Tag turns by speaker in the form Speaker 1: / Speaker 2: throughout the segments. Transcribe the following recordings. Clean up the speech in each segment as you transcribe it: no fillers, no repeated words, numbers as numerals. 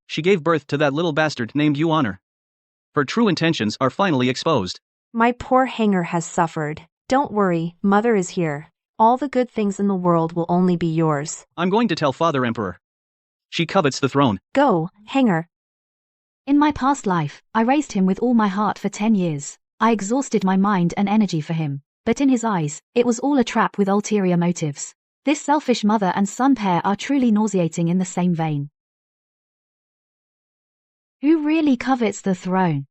Speaker 1: she gave birth to that little bastard named Yuan. Her true intentions are finally exposed.
Speaker 2: My poor hanger has suffered. Don't worry, Mother is here. All the good things in the world will only be yours.
Speaker 1: I'm going to tell Father Emperor. She covets the throne.
Speaker 2: Go, hanger.
Speaker 3: In my past life, I raised him with all my heart for 10 years. I exhausted my mind and energy for him, but in his eyes, it was all a trap with ulterior motives. This selfish mother and son pair are truly nauseating in the same vein. Who really covets the throne?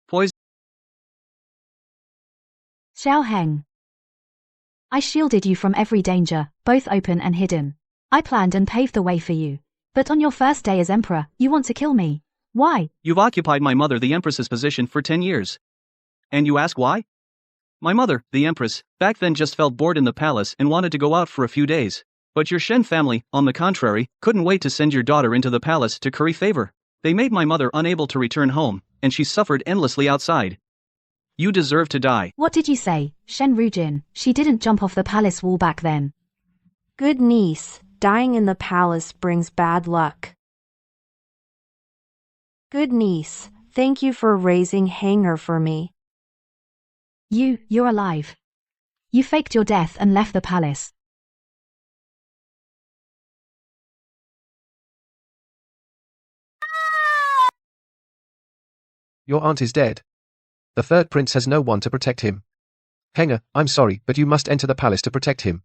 Speaker 1: Poison.
Speaker 3: Xiao Heng. I shielded you from every danger, both open and hidden. I planned and paved the way for you. But on your first day as emperor, you want to kill me. Why?
Speaker 1: You've occupied my mother the Empress's position for 10 years. And you ask why? My mother, the Empress, back then just felt bored in the palace and wanted to go out for a few days. But your Shen family, on the contrary, couldn't wait to send your daughter into the palace to curry favor. They made my mother unable to return home, and she suffered endlessly outside. You deserve to die.
Speaker 3: What did you say, Shen Rujin? She didn't jump off the palace wall back then.
Speaker 2: Good niece, dying in the palace brings bad luck. Good niece, thank you for raising hanger for me.
Speaker 3: You're alive. You faked your death and left the palace.
Speaker 4: Your aunt is dead. The third prince has no one to protect him. Hanger, I'm sorry, but you must enter the palace to protect him.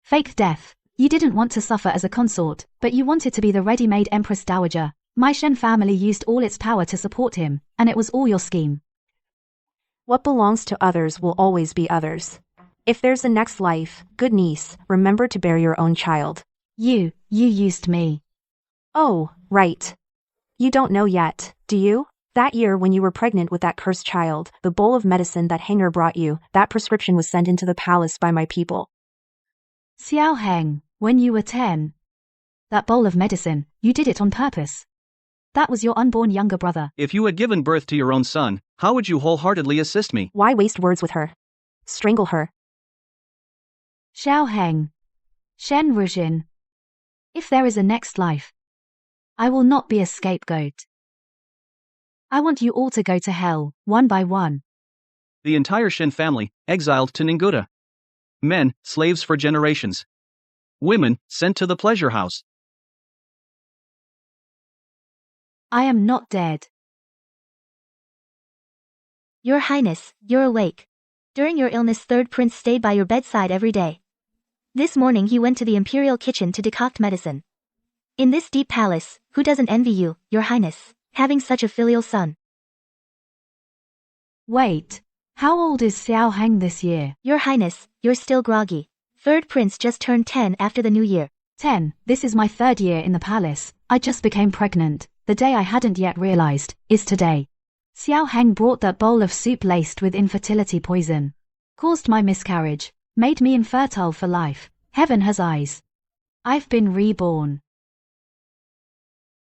Speaker 3: Fake death. You didn't want to suffer as a consort, but you wanted to be the ready-made Empress Dowager. My Shen family used all its power to support him, and it was all your scheme.
Speaker 2: What belongs to others will always be others. If there's a next life, good niece, remember to bear your own child.
Speaker 3: You used me.
Speaker 2: Oh, right. You don't know yet, do you? That year when you were pregnant with that cursed child, the bowl of medicine that Hanger brought you, that prescription was sent into the palace by my people.
Speaker 3: Xiao Heng, when you were 10. That bowl of medicine, you did it on purpose. That was your unborn younger brother.
Speaker 1: If you had given birth to your own son, how would you wholeheartedly assist me?
Speaker 2: Why waste words with her? Strangle her.
Speaker 3: Xiao Heng. Shen Rujin. If there is a next life, I will not be a scapegoat. I want you all to go to hell, one by one.
Speaker 1: The entire Shen family, exiled to Ninguta. Men, slaves for generations. Women, sent to the pleasure house.
Speaker 3: I am not dead.
Speaker 5: Your Highness, you're awake. During your illness, third prince stayed by your bedside every day. This morning he went to the imperial kitchen to decoct medicine. In this deep palace, who doesn't envy you, your Highness, having such a filial son?
Speaker 3: Wait, how old is Xiao Heng this year?
Speaker 5: Your Highness, you're still groggy. Third prince just turned 10 after the new year.
Speaker 3: 10, this is my 3rd year in the palace. I just became pregnant. The day I hadn't yet realized, is today. Xiao Heng brought that bowl of soup laced with infertility poison. Caused my miscarriage. Made me infertile for life. Heaven has eyes. I've been reborn.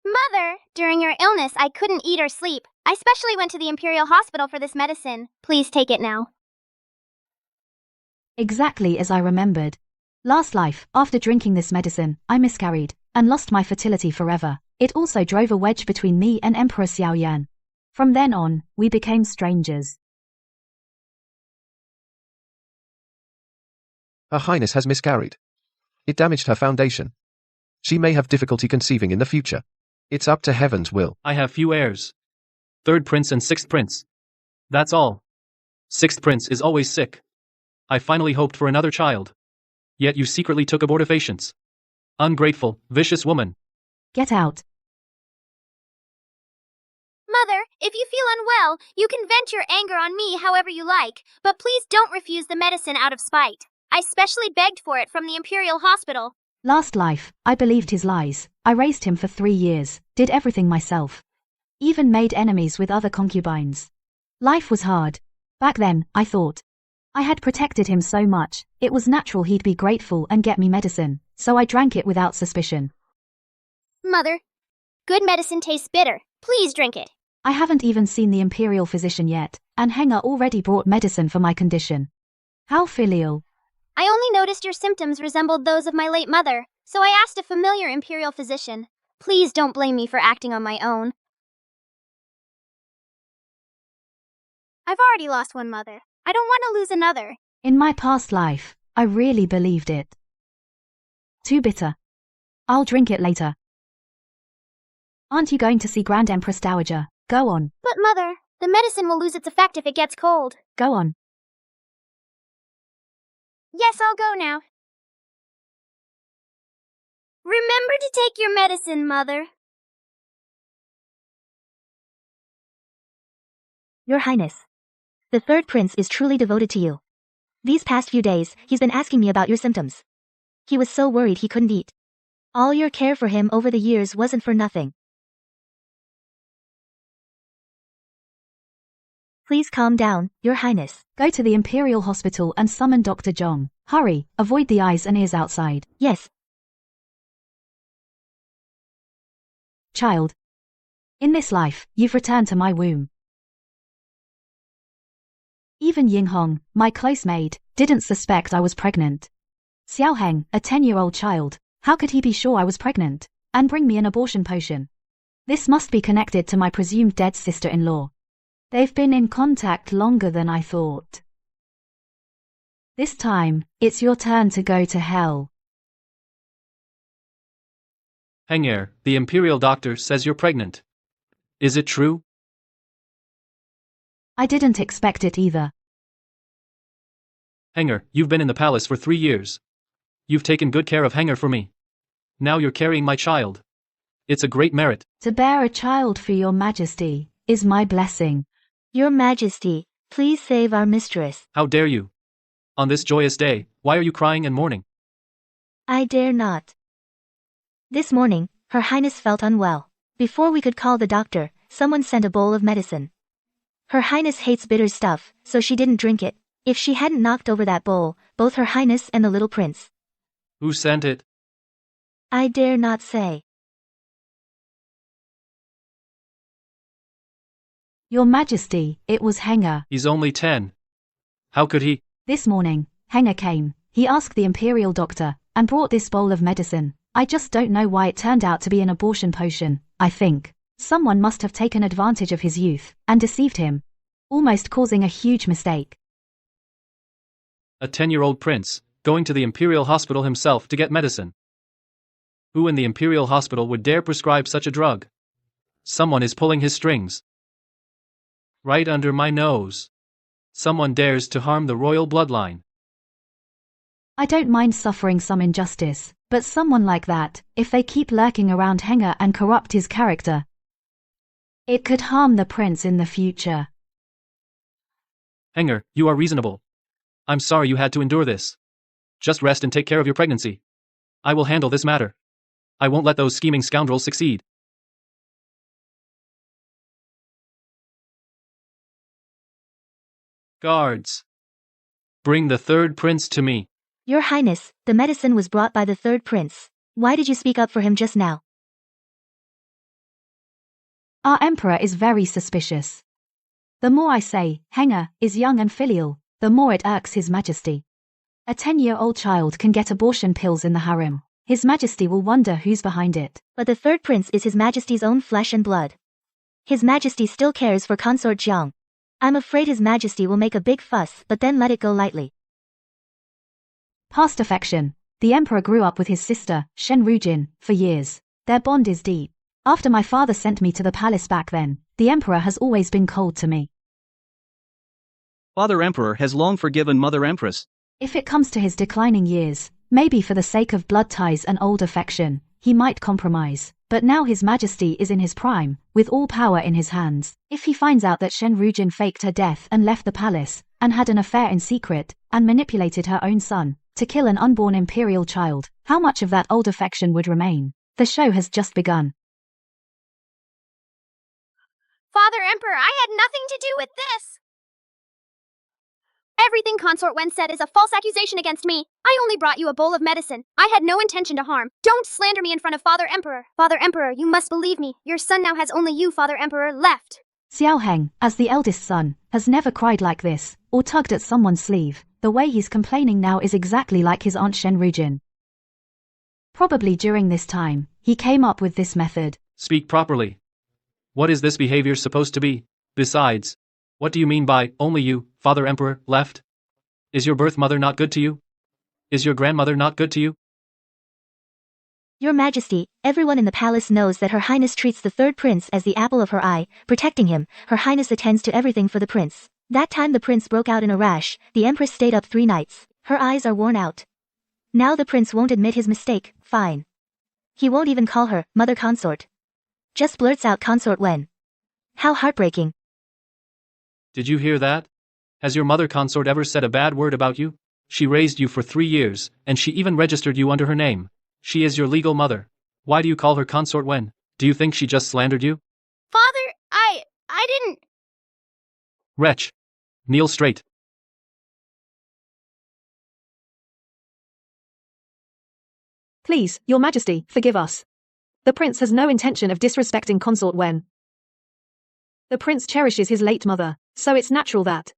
Speaker 6: Mother, during your illness I couldn't eat or sleep. I specially went to the imperial hospital for this medicine. Please take it now.
Speaker 3: Exactly as I remembered. Last life, after drinking this medicine, I miscarried, and lost my fertility forever. It also drove a wedge between me and Emperor Xiaoyan. From then on, we became strangers.
Speaker 4: Her Highness has miscarried. It damaged her foundation. She may have difficulty conceiving in the future. It's up to heaven's will.
Speaker 7: I have few heirs. 3rd prince and 6th prince. That's all. 6th prince is always sick. I finally hoped for another child. Yet you secretly took abortifacients. Ungrateful, vicious woman.
Speaker 3: Get out.
Speaker 6: Mother, if you feel unwell, you can vent your anger on me however you like, but please don't refuse the medicine out of spite. I specially begged for it from the imperial hospital.
Speaker 3: Last life, I believed his lies. I raised him for 3 years, did everything myself. Even made enemies with other concubines. Life was hard. Back then, I thought. I had protected him so much, it was natural he'd be grateful and get me medicine, so I drank it without suspicion.
Speaker 6: Mother, good medicine tastes bitter. Please drink it.
Speaker 3: I haven't even seen the imperial physician yet, and Henger already brought medicine for my condition. How filial.
Speaker 6: I only noticed your symptoms resembled those of my late mother, so I asked a familiar imperial physician. Please don't blame me for acting on my own. I've already lost one mother. I don't want to lose another.
Speaker 3: In my past life, I really believed it. Too bitter. I'll drink it later. Aren't you going to see Grand Empress Dowager? Go on.
Speaker 6: But mother, the medicine will lose its effect if it gets cold.
Speaker 3: Go on.
Speaker 6: Yes, I'll go now. Remember to take your medicine, Mother.
Speaker 5: Your Highness. The third prince is truly devoted to you. These past few days, he's been asking me about your symptoms. He was so worried he couldn't eat. All your care for him over the years wasn't for nothing. Please calm down, Your Highness.
Speaker 3: Go to the Imperial Hospital and summon Dr. Zhong. Hurry, avoid the eyes and ears outside.
Speaker 5: Yes.
Speaker 3: Child. In this life, you've returned to my womb. Even Yinghong, my close maid, didn't suspect I was pregnant. Xiao Heng, a 10-year-old child, how could he be sure I was pregnant? And bring me an abortion potion? This must be connected to my presumed dead sister-in-law. They've been in contact longer than I thought. This time, it's your turn to go to hell.
Speaker 7: Henger, the imperial doctor says you're pregnant. Is it true?
Speaker 3: I didn't expect it either.
Speaker 7: Henger, you've been in the palace for 3 years. You've taken good care of Henger for me. Now you're carrying my child. It's a great merit.
Speaker 3: To bear a child for your majesty is my blessing.
Speaker 5: Your Majesty, please save our mistress.
Speaker 7: How dare you? On this joyous day, why are you crying and mourning?
Speaker 5: I dare not. This morning, Her Highness felt unwell. Before we could call the doctor, someone sent a bowl of medicine. Her Highness hates bitter stuff, so she didn't drink it. If she hadn't knocked over that bowl, both Her Highness and the little prince.
Speaker 7: Who sent it?
Speaker 5: I dare not say.
Speaker 3: Your Majesty, it was Henger.
Speaker 7: He's only 10. How could he?
Speaker 3: This morning, Henger came. He asked the imperial doctor, and brought this bowl of medicine. I just don't know why it turned out to be an abortion potion. I think someone must have taken advantage of his youth, and deceived him. Almost causing a huge mistake.
Speaker 7: A 10-year-old prince, going to the imperial hospital himself to get medicine. Who in the imperial hospital would dare prescribe such a drug? Someone is pulling his strings. Right under my nose. Someone dares to harm the royal bloodline.
Speaker 3: I don't mind suffering some injustice, but someone like that, if they keep lurking around Henger and corrupt his character, it could harm the prince in the future.
Speaker 7: Henger, you are reasonable. I'm sorry you had to endure this. Just rest and take care of your pregnancy. I will handle this matter. I won't let those scheming scoundrels succeed. Guards. Bring the third prince to me.
Speaker 5: Your Highness, the medicine was brought by the third prince. Why did you speak up for him just now?
Speaker 3: Our emperor is very suspicious. The more I say, Henger is young and filial, the more it irks His Majesty. A 10-year-old child can get abortion pills in the harem. His Majesty will wonder who's behind it.
Speaker 5: But the third prince is His Majesty's own flesh and blood. His Majesty still cares for Consort Jiang. I'm afraid His Majesty will make a big fuss but then let it go lightly.
Speaker 3: Past affection. The emperor grew up with his sister, Shen Rujin, for years. Their bond is deep. After my father sent me to the palace back then, the emperor has always been cold to me.
Speaker 1: Father Emperor has long forgiven Mother Empress.
Speaker 3: If it comes to his declining years, maybe for the sake of blood ties and old affection, he might compromise. But now His Majesty is in his prime, with all power in his hands. If he finds out that Shen Rujin faked her death and left the palace, and had an affair in secret, and manipulated her own son, to kill an unborn imperial child, how much of that old affection would remain? The show has just begun.
Speaker 6: Father Emperor, I had nothing to do with this. Everything Consort Wen said is a false accusation against me. I only brought you a bowl of medicine. I had no intention to harm. Don't slander me in front of Father Emperor. Father Emperor, you must believe me. Your son now has only you, Father Emperor, left.
Speaker 3: Xiao Heng, as the eldest son, has never cried like this, or tugged at someone's sleeve. The way he's complaining now is exactly like his aunt Shen Rujin. Probably during this time, he came up with this method.
Speaker 7: Speak properly. What is this behavior supposed to be? Besides, what do you mean by, only you, Father Emperor, left? Is your birth mother not good to you? Is your grandmother not good to you?
Speaker 5: Your Majesty, everyone in the palace knows that Her Highness treats the third prince as the apple of her eye, protecting him. Her Highness attends to everything for the prince. That time the prince broke out in a rash, the Empress stayed up 3 nights. Her eyes are worn out. Now the prince won't admit his mistake, fine. He won't even call her mother consort. Just blurts out consort Wen. How heartbreaking.
Speaker 7: Did you hear that? Has your mother consort ever said a bad word about you? She raised you for 3 years, and she even registered you under her name. She is your legal mother. Why do you call her consort Wen? Do you think she just slandered you?
Speaker 6: Father, I didn't.
Speaker 7: Wretch. Kneel straight.
Speaker 8: Please, Your Majesty, forgive us. The prince has no intention of disrespecting Consort Wen. The prince cherishes his late mother, so it's natural that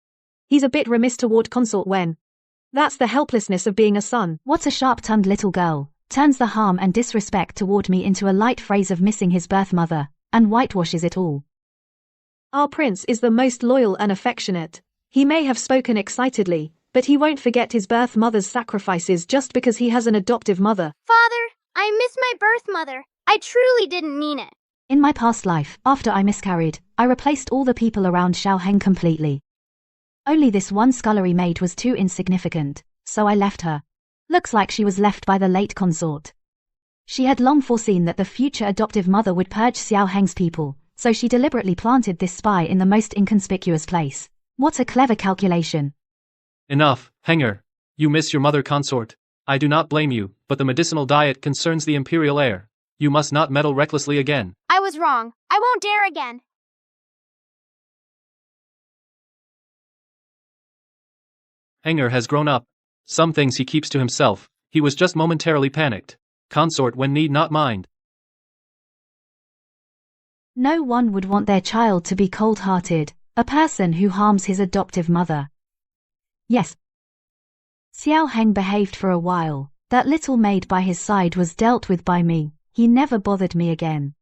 Speaker 8: he's a bit remiss toward Consort Wen. That's the helplessness of being a son.
Speaker 3: What a sharp-tongued little girl turns the harm and disrespect toward me into a light phrase of missing his birth mother, and whitewashes it all.
Speaker 8: Our prince is the most loyal and affectionate. He may have spoken excitedly, but he won't forget his birth mother's sacrifices just because he has an adoptive mother.
Speaker 6: Father, I miss my birth mother. I truly didn't mean it.
Speaker 3: In my past life, after I miscarried, I replaced all the people around Xiao Heng completely. Only this one scullery maid was too insignificant, so I left her. Looks like she was left by the late consort. She had long foreseen that the future adoptive mother would purge Xiao Heng's people, so she deliberately planted this spy in the most inconspicuous place. What a clever calculation.
Speaker 7: Enough, Henger. You miss your mother consort. I do not blame you, but the medicinal diet concerns the imperial heir. You must not meddle recklessly again.
Speaker 6: I was wrong. I won't dare again.
Speaker 7: Henger has grown up. Some things he keeps to himself. He was just momentarily panicked. Consort Wen need not mind.
Speaker 3: No one would want their child to be cold-hearted, a person who harms his adoptive mother. Yes. Xiao Heng behaved for a while. That little maid by his side was dealt with by me. He never bothered me again.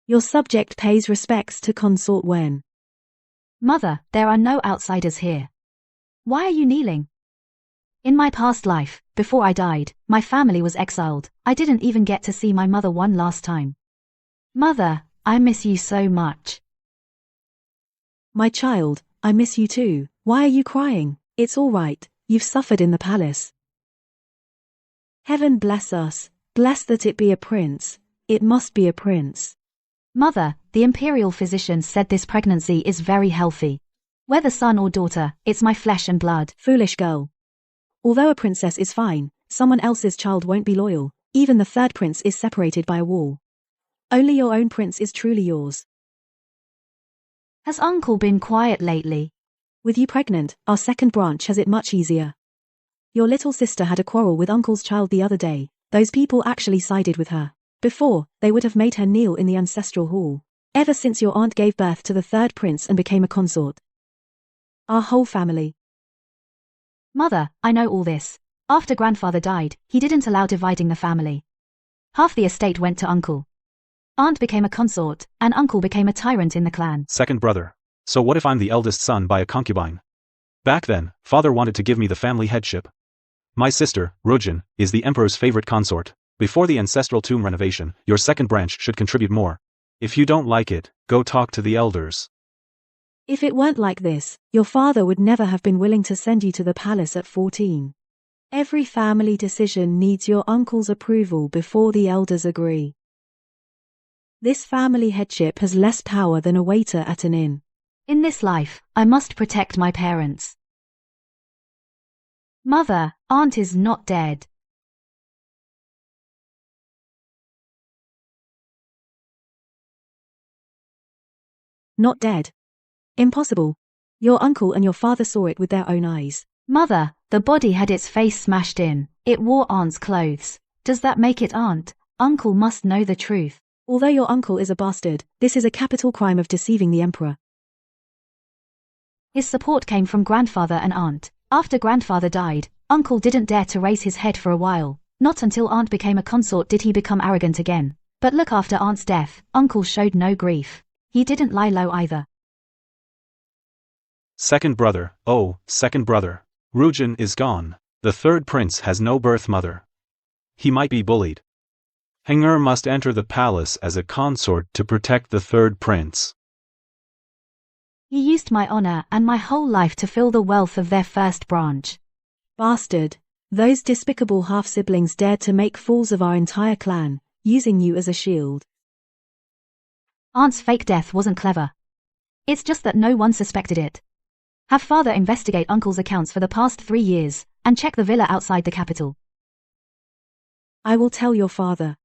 Speaker 9: Your subject pays respects to Consort Wen.
Speaker 3: Mother, there are no outsiders here. Why are you kneeling? In my past life, before I died, my family was exiled. I didn't even get to see my mother one last time. Mother, I miss you so much.
Speaker 9: My child, I miss you too. Why are you crying? It's all right. You've suffered in the palace. Heaven bless us. Bless that it be a prince. It must be a prince.
Speaker 3: Mother, the imperial physician said this pregnancy is very healthy. Whether son or daughter, it's my flesh and blood.
Speaker 9: Foolish girl. Although a princess is fine, someone else's child won't be loyal. Even the third prince is separated by a wall. Only your own prince is truly yours.
Speaker 3: Has uncle been quiet lately?
Speaker 9: With you pregnant, our second branch has it much easier. Your little sister had a quarrel with uncle's child the other day. Those people actually sided with her. Before, they would have made her kneel in the ancestral hall. Ever since your aunt gave birth to the third prince and became a consort. Our whole family.
Speaker 3: Mother, I know all this. After grandfather died, he didn't allow dividing the family. Half the estate went to uncle. Aunt became a consort, and uncle became a tyrant in the clan.
Speaker 10: Second brother. So what if I'm the eldest son by a concubine? Back then, father wanted to give me the family headship. My sister, Rujin, is the emperor's favorite consort. Before the ancestral tomb renovation, your second branch should contribute more. If you don't like it, go talk to the elders.
Speaker 9: If it weren't like this, your father would never have been willing to send you to the palace at 14. Every family decision needs your uncle's approval before the elders agree. This family headship has less power than a waiter at an inn.
Speaker 3: In this life, I must protect my parents. Mother, Aunt is not dead.
Speaker 9: Not dead. Impossible. Your uncle and your father saw it with their own eyes.
Speaker 3: Mother, the body had its face smashed in. It wore Aunt's clothes. Does that make it Aunt? Uncle must know the truth.
Speaker 9: Although your uncle is a bastard, this is a capital crime of deceiving the emperor.
Speaker 3: His support came from grandfather and aunt. After grandfather died, uncle didn't dare to raise his head for a while. Not until aunt became a consort did he become arrogant again. But look, after aunt's death, uncle showed no grief. He didn't lie low either.
Speaker 10: Second brother, oh, second brother. Rujin is gone. The third prince has no birth mother. He might be bullied. Hanger must enter the palace as a consort to protect the third prince.
Speaker 3: He used my honor and my whole life to fill the wealth of their first branch.
Speaker 9: Bastard. Those despicable half-siblings dared to make fools of our entire clan, using you as a shield.
Speaker 3: Aunt's fake death wasn't clever. It's just that no one suspected it. Have father investigate uncle's accounts for the past 3 years, and check the villa outside the capital.
Speaker 9: I will tell your father.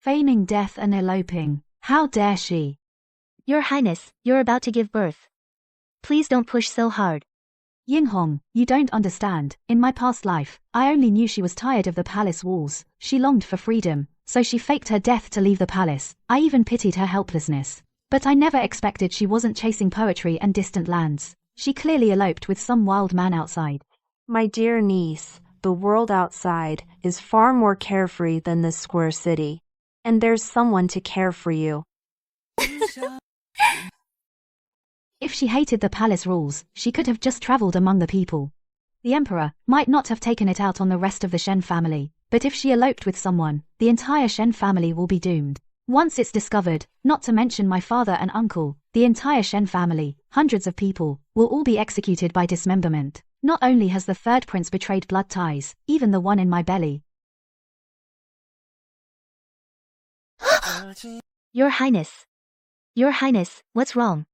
Speaker 3: Feigning death and eloping. How dare she?
Speaker 5: Your Highness, you're about to give birth. Please don't push so hard.
Speaker 3: Yinghong, you don't understand. In my past life, I only knew she was tired of the palace walls. She longed for freedom, so she faked her death to leave the palace. I even pitied her helplessness. But I never expected she wasn't chasing poetry and distant lands. She clearly eloped with some wild man outside.
Speaker 2: My dear niece, the world outside is far more carefree than this square city. And there's someone to care for you.
Speaker 3: If she hated the palace rules, she could have just traveled among the people. The emperor might not have taken it out on the rest of the Shen family, but if she eloped with someone, the entire Shen family will be doomed. Once it's discovered, not to mention my father and uncle, the entire Shen family, hundreds of people, will all be executed by dismemberment. Not only has the third prince betrayed blood ties, even the one in my belly.
Speaker 5: Your Highness. Your Highness, what's wrong?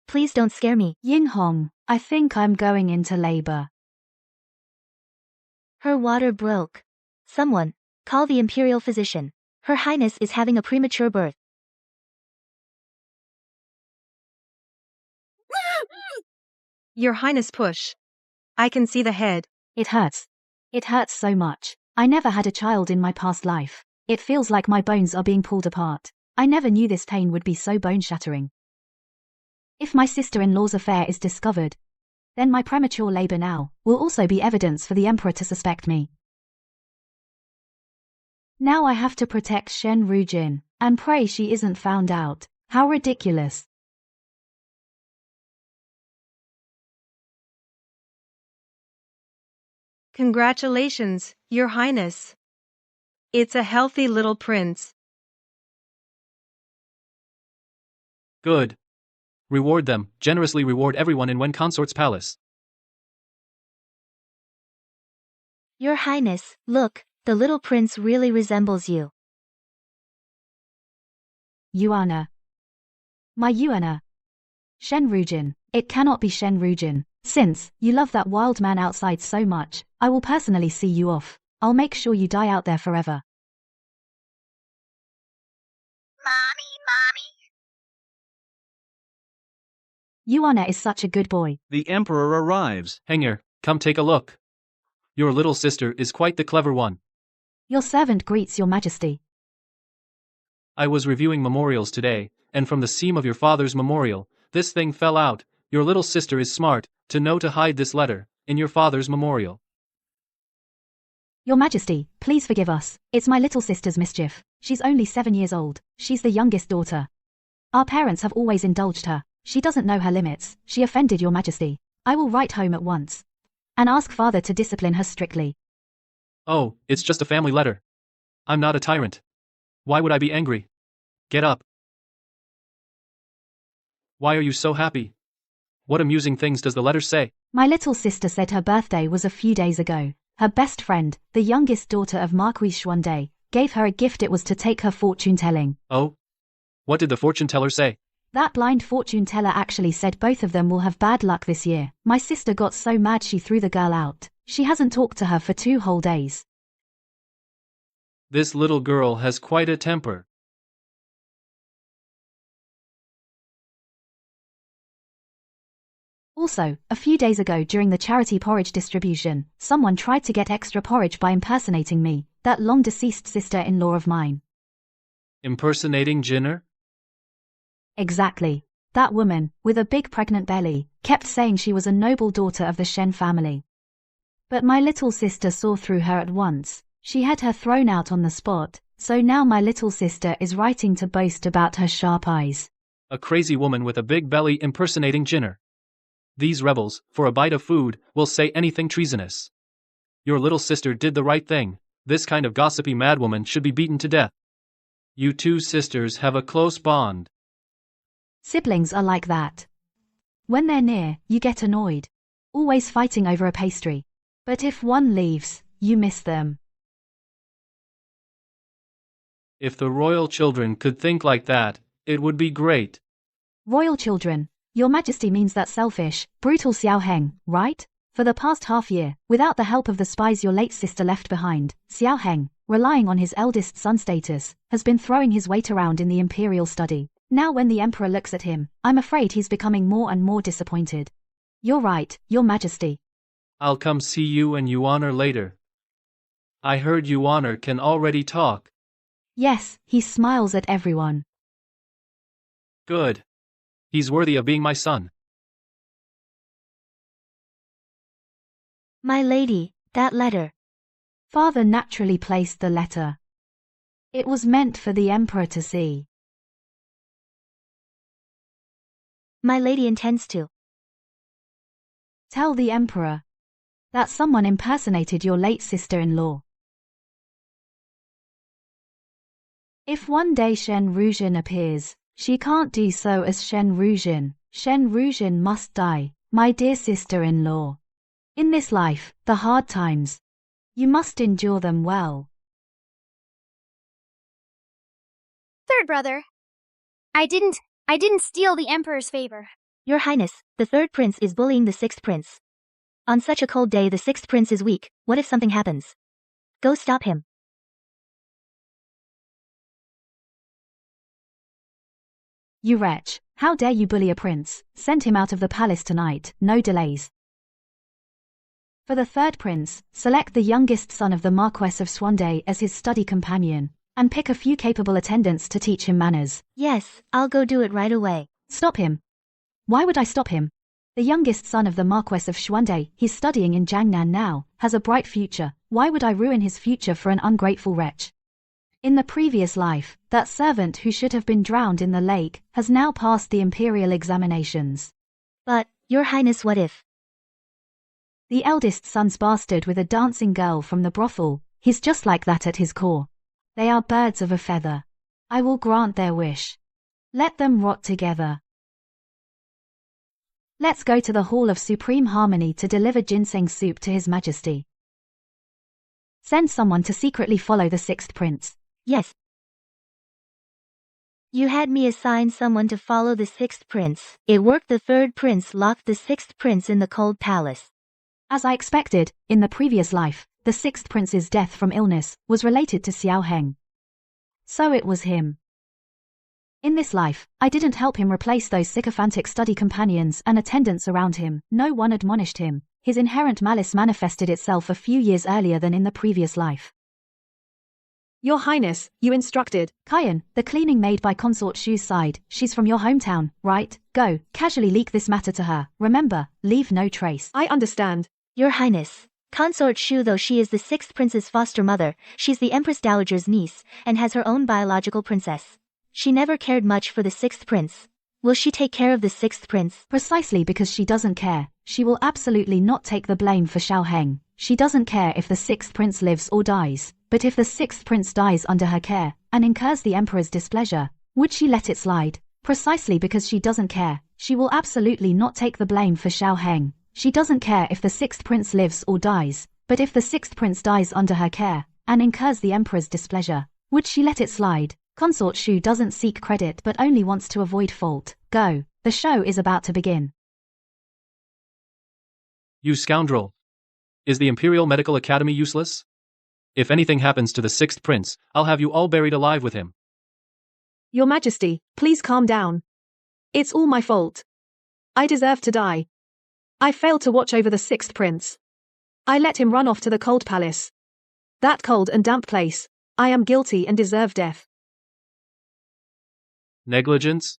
Speaker 5: Please don't scare me.
Speaker 3: Yinghong, I think I'm going into labor.
Speaker 5: Her water broke. Someone, call the imperial physician. Her Highness is having a premature birth.
Speaker 8: Your Highness, push. I can see the head.
Speaker 3: It hurts. It hurts so much. I never had a child in my past life. It feels like my bones are being pulled apart. I never knew this pain would be so bone-shattering. If my sister-in-law's affair is discovered, then my premature labor now will also be evidence for the emperor to suspect me. Now I have to protect Shen Rujin, and pray she isn't found out. How ridiculous.
Speaker 8: Congratulations, Your Highness. It's a healthy little prince.
Speaker 7: Good. Reward them, generously reward everyone in Wen Consort's palace.
Speaker 5: Your Highness, look, the little prince really resembles you.
Speaker 3: Yuana. My Yuana. Shen Rujin. It cannot be Shen Rujin. Since you love that wild man outside so much, I will personally see you off. I'll make sure you die out there forever. Yuana is such a good boy.
Speaker 1: The emperor arrives.
Speaker 7: Hanger, come take a look. Your little sister is quite the clever one.
Speaker 3: Your servant greets your majesty.
Speaker 7: I was reviewing memorials today, and from the seam of your father's memorial, this thing fell out. Your little sister is smart to know to hide this letter in your father's memorial.
Speaker 3: Your majesty, please forgive us. It's my little sister's mischief. She's only 7 years old. She's the youngest daughter. Our parents have always indulged her. She doesn't know her limits. She offended your majesty. I will write home at once and ask father to discipline her strictly.
Speaker 7: Oh, it's just a family letter. I'm not a tyrant. Why would I be angry? Get up. Why are you so happy? What amusing things does the letter say?
Speaker 3: My little sister said her birthday was a few days ago. Her best friend, the youngest daughter of Marquis Xuande, gave her a gift. It was to take her fortune-telling.
Speaker 7: Oh? What did the fortune teller say?
Speaker 3: That blind fortune teller actually said both of them will have bad luck this year. My sister got so mad she threw the girl out. She hasn't talked to her for 2 whole days.
Speaker 7: This little girl has quite a temper.
Speaker 3: Also, a few days ago during the charity porridge distribution, someone tried to get extra porridge by impersonating me, that long-deceased sister-in-law of mine.
Speaker 7: Impersonating Jinner?
Speaker 3: Exactly. That woman, with a big pregnant belly, kept saying she was a noble daughter of the Shen family. But my little sister saw through her at once. She had her thrown out on the spot, so now my little sister is writing to boast about her sharp eyes.
Speaker 7: A crazy woman with a big belly impersonating Jinner. These rebels, for a bite of food, will say anything treasonous. Your little sister did the right thing. This kind of gossipy madwoman should be beaten to death. You two sisters have a close bond.
Speaker 3: Siblings are like that. When they're near, you get annoyed. Always fighting over a pastry. But if one leaves, you miss them.
Speaker 7: If the royal children could think like that, it would be great.
Speaker 3: Royal children, Your Majesty means that selfish, brutal Xiao Heng, right? For the past half year, without the help of the spies your late sister left behind, Xiao Heng, relying on his eldest son status, has been throwing his weight around in the imperial study. Now when the emperor looks at him, I'm afraid he's becoming more and more disappointed. You're right, Your Majesty.
Speaker 7: I'll come see you and Yuan'er later. I heard Yuan'er can already talk.
Speaker 3: Yes, he smiles at everyone.
Speaker 7: Good. He's worthy of being my son.
Speaker 5: My lady, that letter.
Speaker 3: Father naturally placed the letter. It was meant for the emperor to see.
Speaker 5: My lady intends to
Speaker 3: tell the emperor that someone impersonated your late sister-in-law. If one day Shen Rujin appears, she can't do so as Shen Rujin. Shen Rujin must die, my dear sister-in-law. In this life, the hard times, you must endure them well.
Speaker 6: Third brother. I didn't steal the Emperor's favor.
Speaker 5: Your Highness, the third prince is bullying the sixth prince. On such a cold day the sixth prince is weak. What if something happens? Go stop him.
Speaker 3: You wretch, how dare you bully a prince? Send him out of the palace tonight, no delays. For the third prince, select the youngest son of the Marquess of Shuandai as his study companion, and pick a few capable attendants to teach him manners.
Speaker 5: Yes, I'll go do it right away.
Speaker 3: Stop him. Why would I stop him? The youngest son of the Marquess of Shuandai, he's studying in Jiangnan now, has a bright future. Why would I ruin his future for an ungrateful wretch? In the previous life, that servant who should have been drowned in the lake, has now passed the imperial examinations.
Speaker 5: But, Your Highness, what if?
Speaker 3: The eldest son's bastard with a dancing girl from the brothel, he's just like that at his core. They are birds of a feather. I will grant their wish. Let them rot together. Let's go to the Hall of Supreme Harmony to deliver ginseng soup to His Majesty. Send someone to secretly follow the sixth prince.
Speaker 5: Yes. You had me assign someone to follow the sixth prince. It worked. The third prince locked the sixth prince in the cold palace.
Speaker 3: As I expected, in the previous life, the sixth prince's death from illness was related to Xiao Heng. So it was him. In this life, I didn't help him replace those sycophantic study companions and attendants around him. No one admonished him. His inherent malice manifested itself a few years earlier than in the previous life.
Speaker 8: Your Highness, you instructed.
Speaker 3: Kayan, the cleaning maid by Consort Shu's side, she's from your hometown, right? Go, casually leak this matter to her. Remember, leave no trace.
Speaker 8: I understand.
Speaker 5: Your Highness, Consort Shu, though she is the sixth prince's foster mother, she's the Empress Dowager's niece, and has her own biological princess. She never cared much for the sixth prince. Will she take care of the sixth prince?
Speaker 3: Precisely because she doesn't care, she will absolutely not take the blame for Xiao Heng. She doesn't care if the sixth prince lives or dies, but if the sixth prince dies under her care, and incurs the emperor's displeasure, would she let it slide? Precisely because she doesn't care, she will absolutely not take the blame for Xiao Heng. She doesn't care if the sixth prince lives or dies, but if the sixth prince dies under her care, and incurs the emperor's displeasure, would she let it slide? Consort Shu doesn't seek credit but only wants to avoid fault. Go, the show is about to begin.
Speaker 7: You scoundrel! Is the Imperial Medical Academy useless? If anything happens to the sixth prince, I'll have you all buried alive with him.
Speaker 8: Your Majesty, please calm down. It's all my fault. I deserve to die. I failed to watch over the sixth prince. I let him run off to the cold palace. That cold and damp place. I am guilty and deserve death.
Speaker 7: Negligence?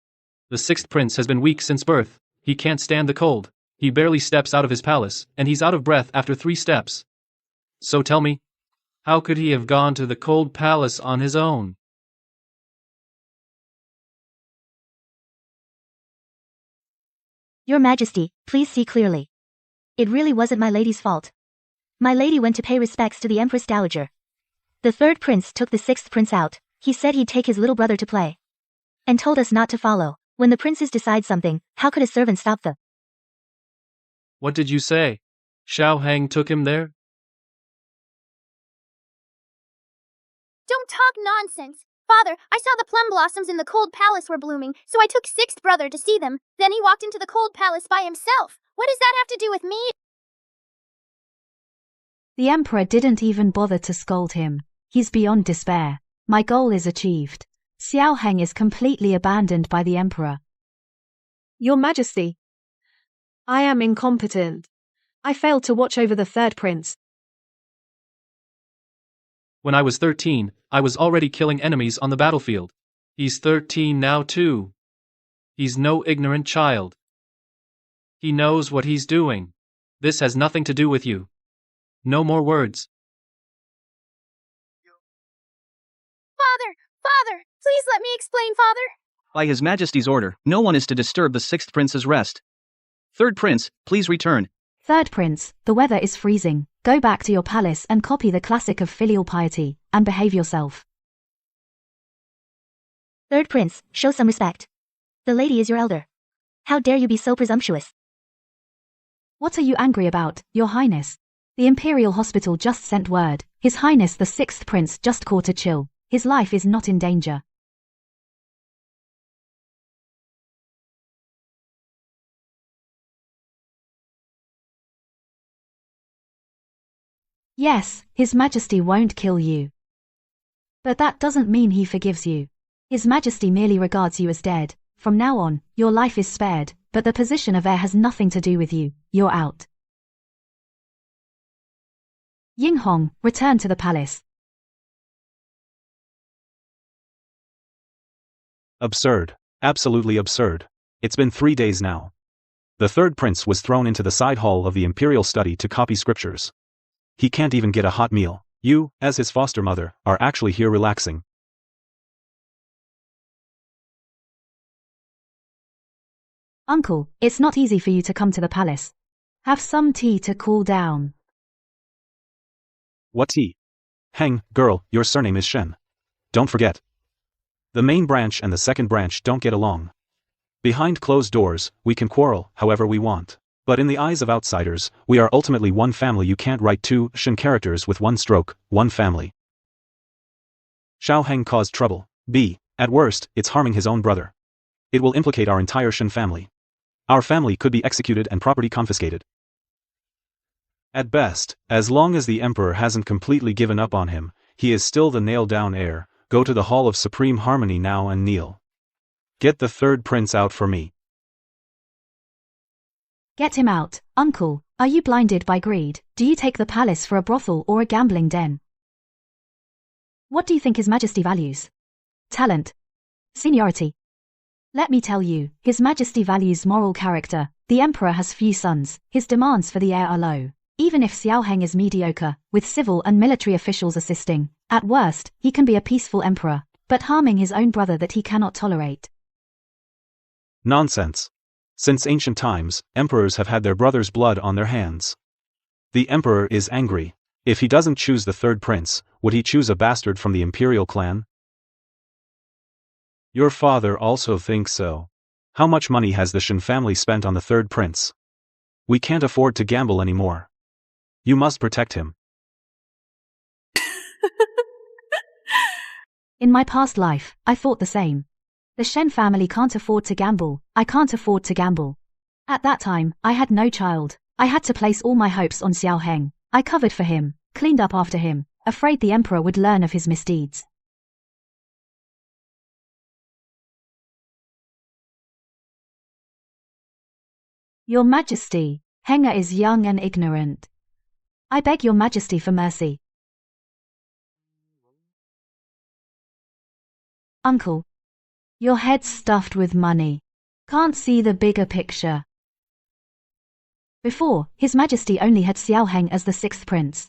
Speaker 7: The sixth prince has been weak since birth. He can't stand the cold. He barely steps out of his palace, and he's out of breath after 3 steps. So tell me, how could he have gone to the cold palace on his own?
Speaker 5: Your Majesty, please see clearly. It really wasn't my lady's fault. My lady went to pay respects to the Empress Dowager. The third prince took the sixth prince out. He said he'd take his little brother to play. And told us not to follow. When the princes decide something, how could a servant stop them?
Speaker 7: What did you say? Xiao Hang took him there?
Speaker 6: Don't talk nonsense. Father, I saw the plum blossoms in the cold palace were blooming, so I took sixth brother to see them. Then he walked into the cold palace by himself. What does that have to do with me?
Speaker 3: The emperor didn't even bother to scold him. He's beyond despair. My goal is achieved. Xiao Heng is completely abandoned by the emperor.
Speaker 8: Your Majesty, I am incompetent. I failed to watch over the third prince.
Speaker 7: When I was 13, I was already killing enemies on the battlefield. He's 13 now too. He's no ignorant child. He knows what he's doing. This has nothing to do with you. No more words.
Speaker 6: Father, please let me explain, Father.
Speaker 1: By His Majesty's order, no one is to disturb the sixth prince's rest. Third prince, please return.
Speaker 3: Third prince, the weather is freezing. Go back to your palace and copy the classic of filial piety, and behave yourself.
Speaker 5: Third prince, show some respect. The lady is your elder. How dare you be so presumptuous?
Speaker 3: What are you angry about, Your Highness? The Imperial Hospital just sent word. His Highness the sixth prince just caught a chill. His life is not in danger. Yes, His Majesty won't kill you. But that doesn't mean he forgives you. His Majesty merely regards you as dead. From now on, your life is spared, but the position of heir has nothing to do with you. You're out. Ying Hong, return to the palace.
Speaker 10: Absurd. Absolutely absurd. It's been 3 days now. The third prince was thrown into the side hall of the imperial study to copy scriptures. He can't even get a hot meal. You, as his foster mother, are actually here relaxing.
Speaker 3: Uncle, it's not easy for you to come to the palace. Have some tea to cool down.
Speaker 10: What tea? Heng, girl, your surname is Shen. Don't forget. The main branch and the second branch don't get along. Behind closed doors, we can quarrel however we want. But in the eyes of outsiders, we are ultimately one family. You can't write 2 Shen characters with one stroke, one family. Xiao Heng caused trouble. B. At worst, it's harming his own brother. It will implicate our entire Shen family. Our family could be executed and property confiscated. At best, as long as the emperor hasn't completely given up on him, he is still the nailed-down heir. Go to the Hall of Supreme Harmony now and kneel. Get the third prince out for me.
Speaker 3: Get him out, Uncle. Are you blinded by greed? Do you take the palace for a brothel or a gambling den? What do you think His Majesty values? Talent? Seniority? Let me tell you, His Majesty values moral character. The emperor has few sons. His demands for the heir are low. Even if Xiao Heng is mediocre, with civil and military officials assisting, at worst, he can be a peaceful emperor, but harming his own brother that he cannot tolerate.
Speaker 10: Nonsense. Since ancient times, emperors have had their brother's blood on their hands. The emperor is angry. If he doesn't choose the third prince, would he choose a bastard from the imperial clan? Your father also thinks so. How much money has the Shen family spent on the third prince? We can't afford to gamble anymore. You must protect him.
Speaker 3: In my past life, I thought the same. The Shen family can't afford to gamble. I can't afford to gamble. At that time, I had no child. I had to place all my hopes on Xiao Heng. I covered for him, cleaned up after him, afraid the emperor would learn of his misdeeds. Your Majesty, Heng'er is young and ignorant. I beg your majesty for mercy. Uncle. Your head's stuffed with money. Can't see the bigger picture. Before, His Majesty only had Xiao Heng as the sixth prince.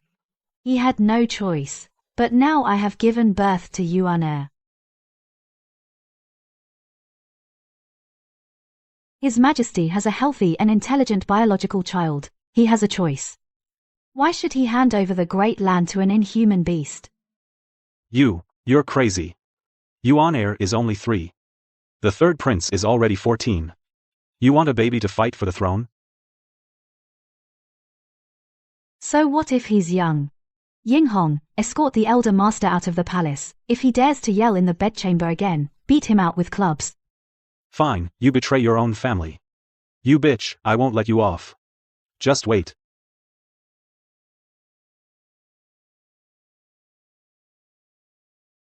Speaker 3: He had no choice, but now I have given birth to Yuan heir. His Majesty has a healthy and intelligent biological child. He has a choice. Why should he hand over the great land to an inhuman beast?
Speaker 10: You're crazy. Yuan heir is only 3. The third prince is already 14. You want a baby to fight for the throne?
Speaker 3: So what if he's young? Yinghong, escort the elder master out of the palace. If he dares to yell in the bedchamber again, beat him out with clubs.
Speaker 10: Fine, you betray your own family. You bitch, I won't let you off. Just wait.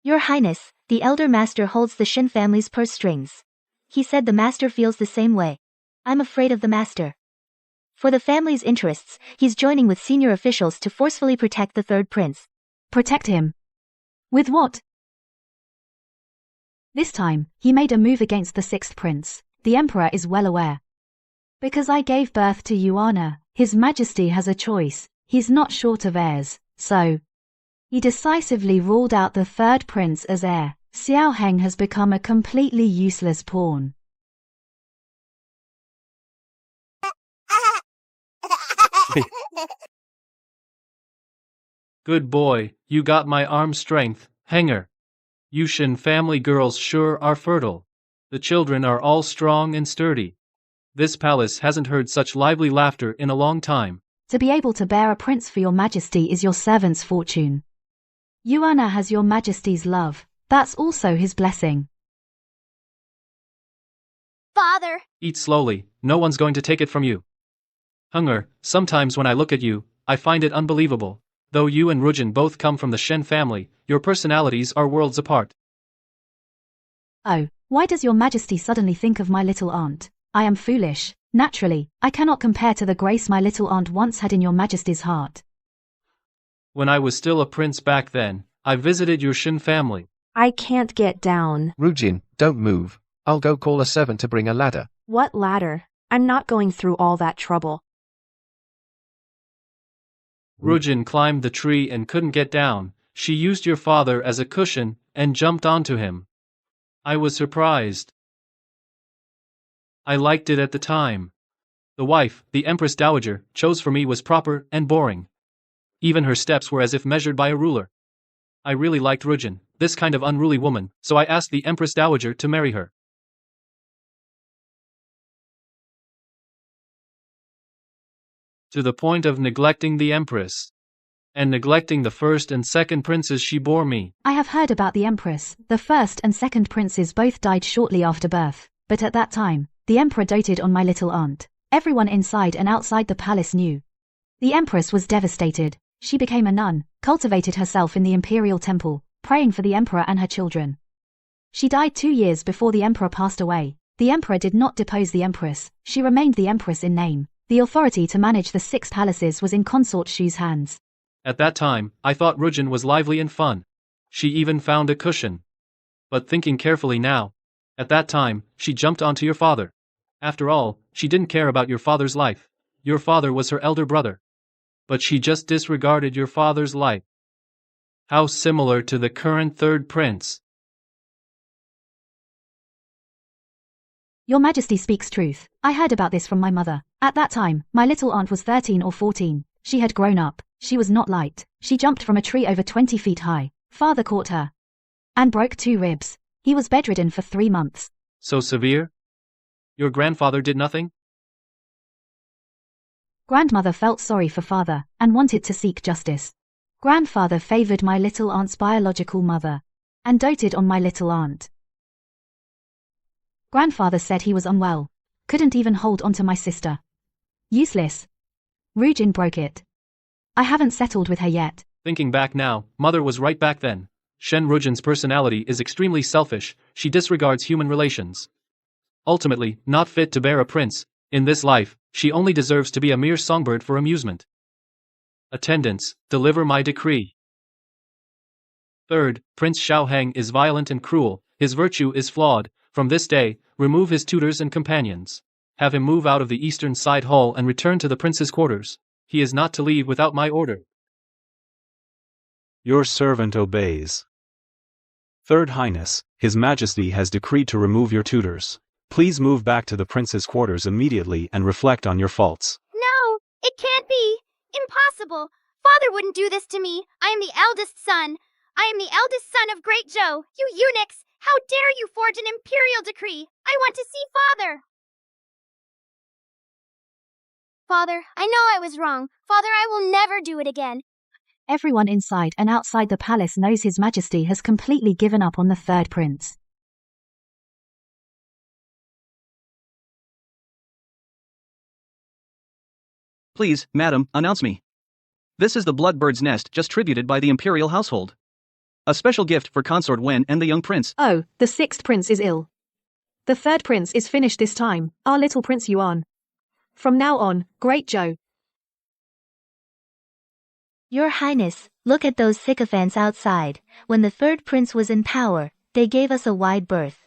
Speaker 5: Your Highness, the elder master holds the Shen family's purse strings. He said the master feels the same way. I'm afraid of the master. For the family's interests, he's joining with senior officials to forcefully protect the third prince.
Speaker 3: Protect him? With what? This time, he made a move against the sixth prince. The emperor is well aware. Because I gave birth to Yuan, His Majesty has a choice. He's not short of heirs, so he decisively ruled out the third prince as heir. Xiao Heng has become a completely useless pawn.
Speaker 7: Good boy, you got my arm strength, Heng'er. You Shen family girls sure are fertile. The children are all strong and sturdy. This palace hasn't heard such lively laughter in a long time.
Speaker 3: To be able to bear a prince for your majesty is your servant's fortune. Yuan has your majesty's love. That's also his blessing.
Speaker 6: Father!
Speaker 7: Eat slowly, no one's going to take it from you. Heng'er, sometimes when I look at you, I find it unbelievable. Though you and Rujin both come from the Shen family, your personalities are worlds apart.
Speaker 3: Oh, why does your majesty suddenly think of my little aunt? I am foolish. Naturally, I cannot compare to the grace my little aunt once had in your majesty's heart.
Speaker 7: When I was still a prince back then, I visited your Shen family.
Speaker 2: I can't get down.
Speaker 4: Rujin, don't move. I'll go call a servant to bring a ladder.
Speaker 2: What ladder? I'm not going through all that trouble.
Speaker 7: Rujin climbed the tree and couldn't get down. She used your father as a cushion and jumped onto him. I was surprised. I liked it at the time. The wife, the Empress Dowager, chose for me was proper and boring. Even her steps were as if measured by a ruler. I really liked Rujin, this kind of unruly woman, so I asked the Empress Dowager to marry her. To the point of neglecting the Empress. And neglecting the first and second princes she bore me.
Speaker 3: I have heard about the Empress. The first and second princes both died shortly after birth, but at that time, the Emperor doted on my little aunt. Everyone inside and outside the palace knew. The Empress was devastated. She became a nun, cultivated herself in the imperial temple, praying for the Emperor and her children. She died 2 years before the Emperor passed away. The Emperor did not depose the Empress. She remained the Empress in name. The authority to manage the 6 palaces was in Consort Shu's hands.
Speaker 7: At that time, I thought Rujin was lively and fun. She even found a cushion. But thinking carefully now, at that time, she jumped onto your father. After all, she didn't care about your father's life. Your father was her elder brother. But she just disregarded your father's life. How similar to the current third prince.
Speaker 3: Your Majesty speaks truth. I heard about this from my mother. At that time, my little aunt was 13 or 14. She had grown up. She was not light. She jumped from a tree over 20 feet high. Father caught her and broke 2 ribs. He was bedridden for 3 months.
Speaker 7: So severe? Your grandfather did nothing?
Speaker 3: Grandmother felt sorry for father and wanted to seek justice. Grandfather favored my little aunt's biological mother and doted on my little aunt. Grandfather said he was unwell. Couldn't even hold onto my sister. Useless. Rujin broke it. I haven't settled with her yet.
Speaker 7: Thinking back now, mother was right back then. Shen Rujin's personality is extremely selfish. She disregards human relations. Ultimately, not fit to bear a prince, In this life, she only deserves to be a mere songbird for amusement. Attendants, deliver my decree. Third, Prince Xiaoheng is violent and cruel, his virtue is flawed. From this day, remove his tutors and companions. Have him move out of the eastern side hall and return to the prince's quarters. He is not to leave without my order.
Speaker 10: Your servant obeys. Third Highness, His Majesty has decreed to remove your tutors. Please move back to the prince's quarters immediately and reflect on your faults.
Speaker 6: No, it can't be. Impossible. Father wouldn't do this to me. I am the eldest son. I am the eldest son of Great Zhou. You eunuchs, how dare you forge an imperial decree? I want to see Father. Father, I know I was wrong. Father, I will never do it again.
Speaker 3: Everyone inside and outside the palace knows His Majesty has completely given up on the third prince.
Speaker 1: Please, madam, announce me. This is the bloodbird's nest just tributed by the imperial household. A special gift for Consort Wen and the young prince.
Speaker 8: Oh, the sixth prince is ill. The third prince is finished this time, our little Prince Yuan. From now on, Great Zhou.
Speaker 5: Your Highness, look at those sycophants outside. When the third prince was in power, they gave us a wide berth.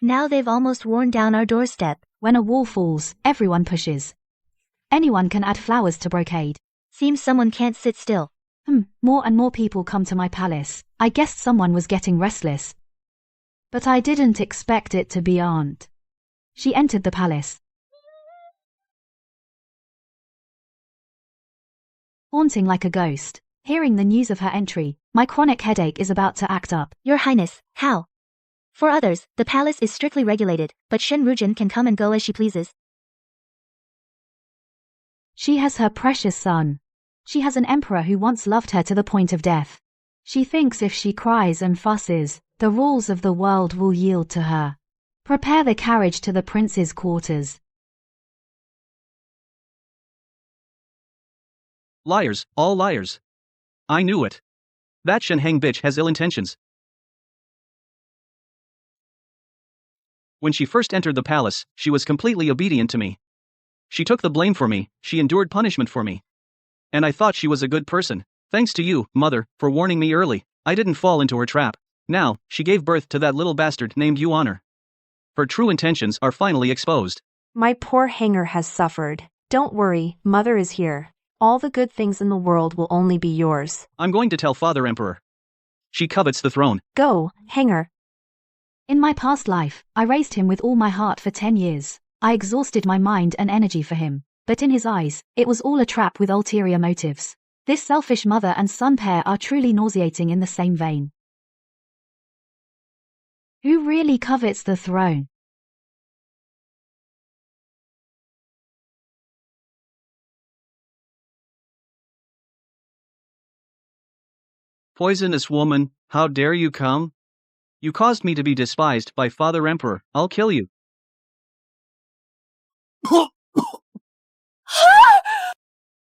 Speaker 5: Now they've almost worn down our doorstep.
Speaker 3: When a wall falls, everyone pushes. Anyone can add flowers to brocade.
Speaker 5: Seems someone can't sit still.
Speaker 3: More and more people come to my palace. I guessed someone was getting restless. But I didn't expect it to be Aunt. She entered the palace. Haunting like a ghost. Hearing the news of her entry, my chronic headache is about to act up.
Speaker 5: Your Highness, how? For others, the palace is strictly regulated, but Shen Rujin can come and go as she pleases.
Speaker 3: She has her precious son. She has an emperor who once loved her to the point of death. She thinks if she cries and fusses, the rules of the world will yield to her. Prepare the carriage to the prince's quarters.
Speaker 1: Liars, all liars. I knew it. That Shen Heng bitch has ill intentions. When she first entered the palace, she was completely obedient to me. She took the blame for me, she endured punishment for me. And I thought she was a good person. Thanks to you, mother, for warning me early. I didn't fall into her trap. Now, she gave birth to that little bastard named Yuan. Her true intentions are finally exposed.
Speaker 2: My poor hanger has suffered. Don't worry, Mother is here. All the good things in the world will only be yours.
Speaker 1: I'm going to tell Father Emperor. She covets the throne.
Speaker 2: Go, hanger.
Speaker 3: In my past life, I raised him with all my heart for 10 years. I exhausted my mind and energy for him. But in his eyes, it was all a trap with ulterior motives. This selfish mother and son pair are truly nauseating in the same vein. Who really covets the throne?
Speaker 1: Poisonous woman, how dare you come? You caused me to be despised by Father Emperor. I'll kill you.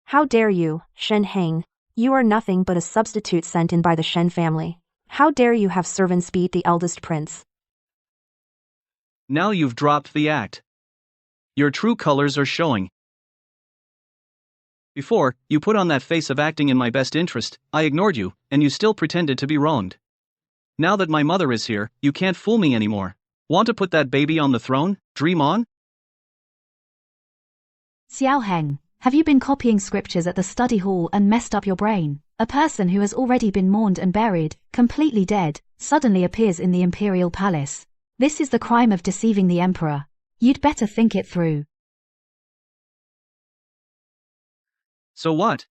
Speaker 2: How dare you, Shen Heng? You are nothing but a substitute sent in by the Shen family. How dare you have servants beat the eldest prince?
Speaker 1: Now you've dropped the act. Your true colors are showing. Before, you put on that face of acting in my best interest, I ignored you, and you still pretended to be wronged. Now that my mother is here, you can't fool me anymore. Want to put that baby on the throne? Dream on?
Speaker 3: Xiaoheng, have you been copying scriptures at the study hall and messed up your brain? A person who has already been mourned and buried, completely dead, suddenly appears in the imperial palace. This is the crime of deceiving the emperor. You'd better think it through.
Speaker 1: So what?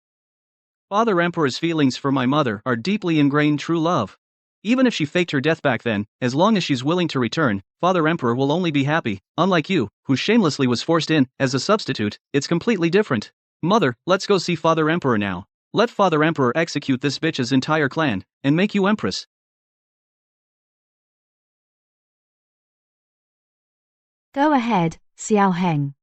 Speaker 1: Father Emperor's feelings for my mother are deeply ingrained true love. Even if she faked her death back then, as long as she's willing to return, Father Emperor will only be happy. Unlike you, who shamelessly was forced in as a substitute, it's completely different. Mother, let's go see Father Emperor now. Let Father Emperor execute this bitch's entire clan, and make you empress.
Speaker 3: Go ahead, Xiaoheng.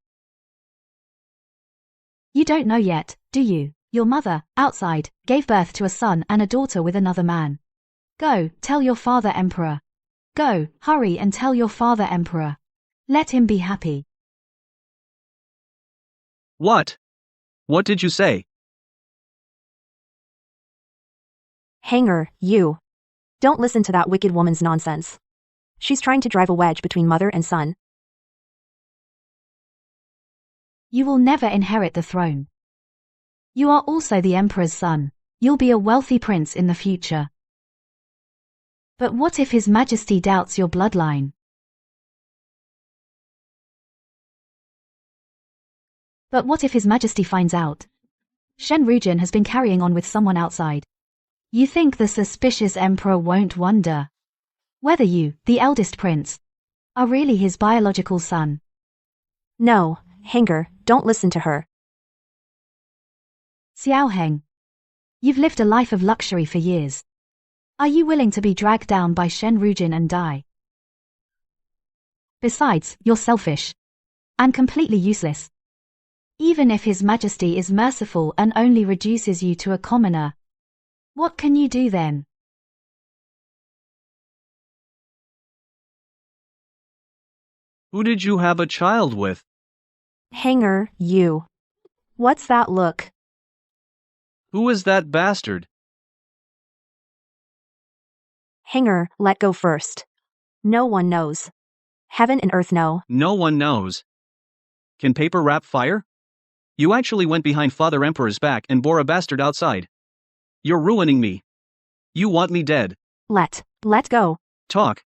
Speaker 3: You don't know yet, do you? Your mother, outside, gave birth to a son and a daughter with another man. Go, tell your father emperor. Go, hurry and tell your father emperor. Let him be happy.
Speaker 1: What? What did you say?
Speaker 2: Hanger, you. Don't listen to that wicked woman's nonsense. She's trying to drive a wedge between mother and son.
Speaker 3: You will never inherit the throne. You are also the emperor's son. You'll be a wealthy prince in the future. But what if His Majesty doubts your bloodline? But what if His Majesty finds out? Shen Rujin has been carrying on with someone outside. You think the suspicious emperor won't wonder whether you, the eldest prince, are really his biological son?
Speaker 2: No, Hanger, don't listen to her.
Speaker 3: Xiao Heng, you've lived a life of luxury for years. Are you willing to be dragged down by Shen Rujin and die? Besides, you're selfish and completely useless. Even if His Majesty is merciful and only reduces you to a commoner, what can you do then?
Speaker 1: Who did you have a child with?
Speaker 2: Hanger, you. What's that look?
Speaker 1: Who is that bastard?
Speaker 2: Hanger, let go first. No one knows. Heaven and earth know.
Speaker 1: No one knows. Can paper wrap fire? You actually went behind Father Emperor's back and bore a bastard outside. You're ruining me. You want me dead.
Speaker 2: Let go.
Speaker 1: Talk.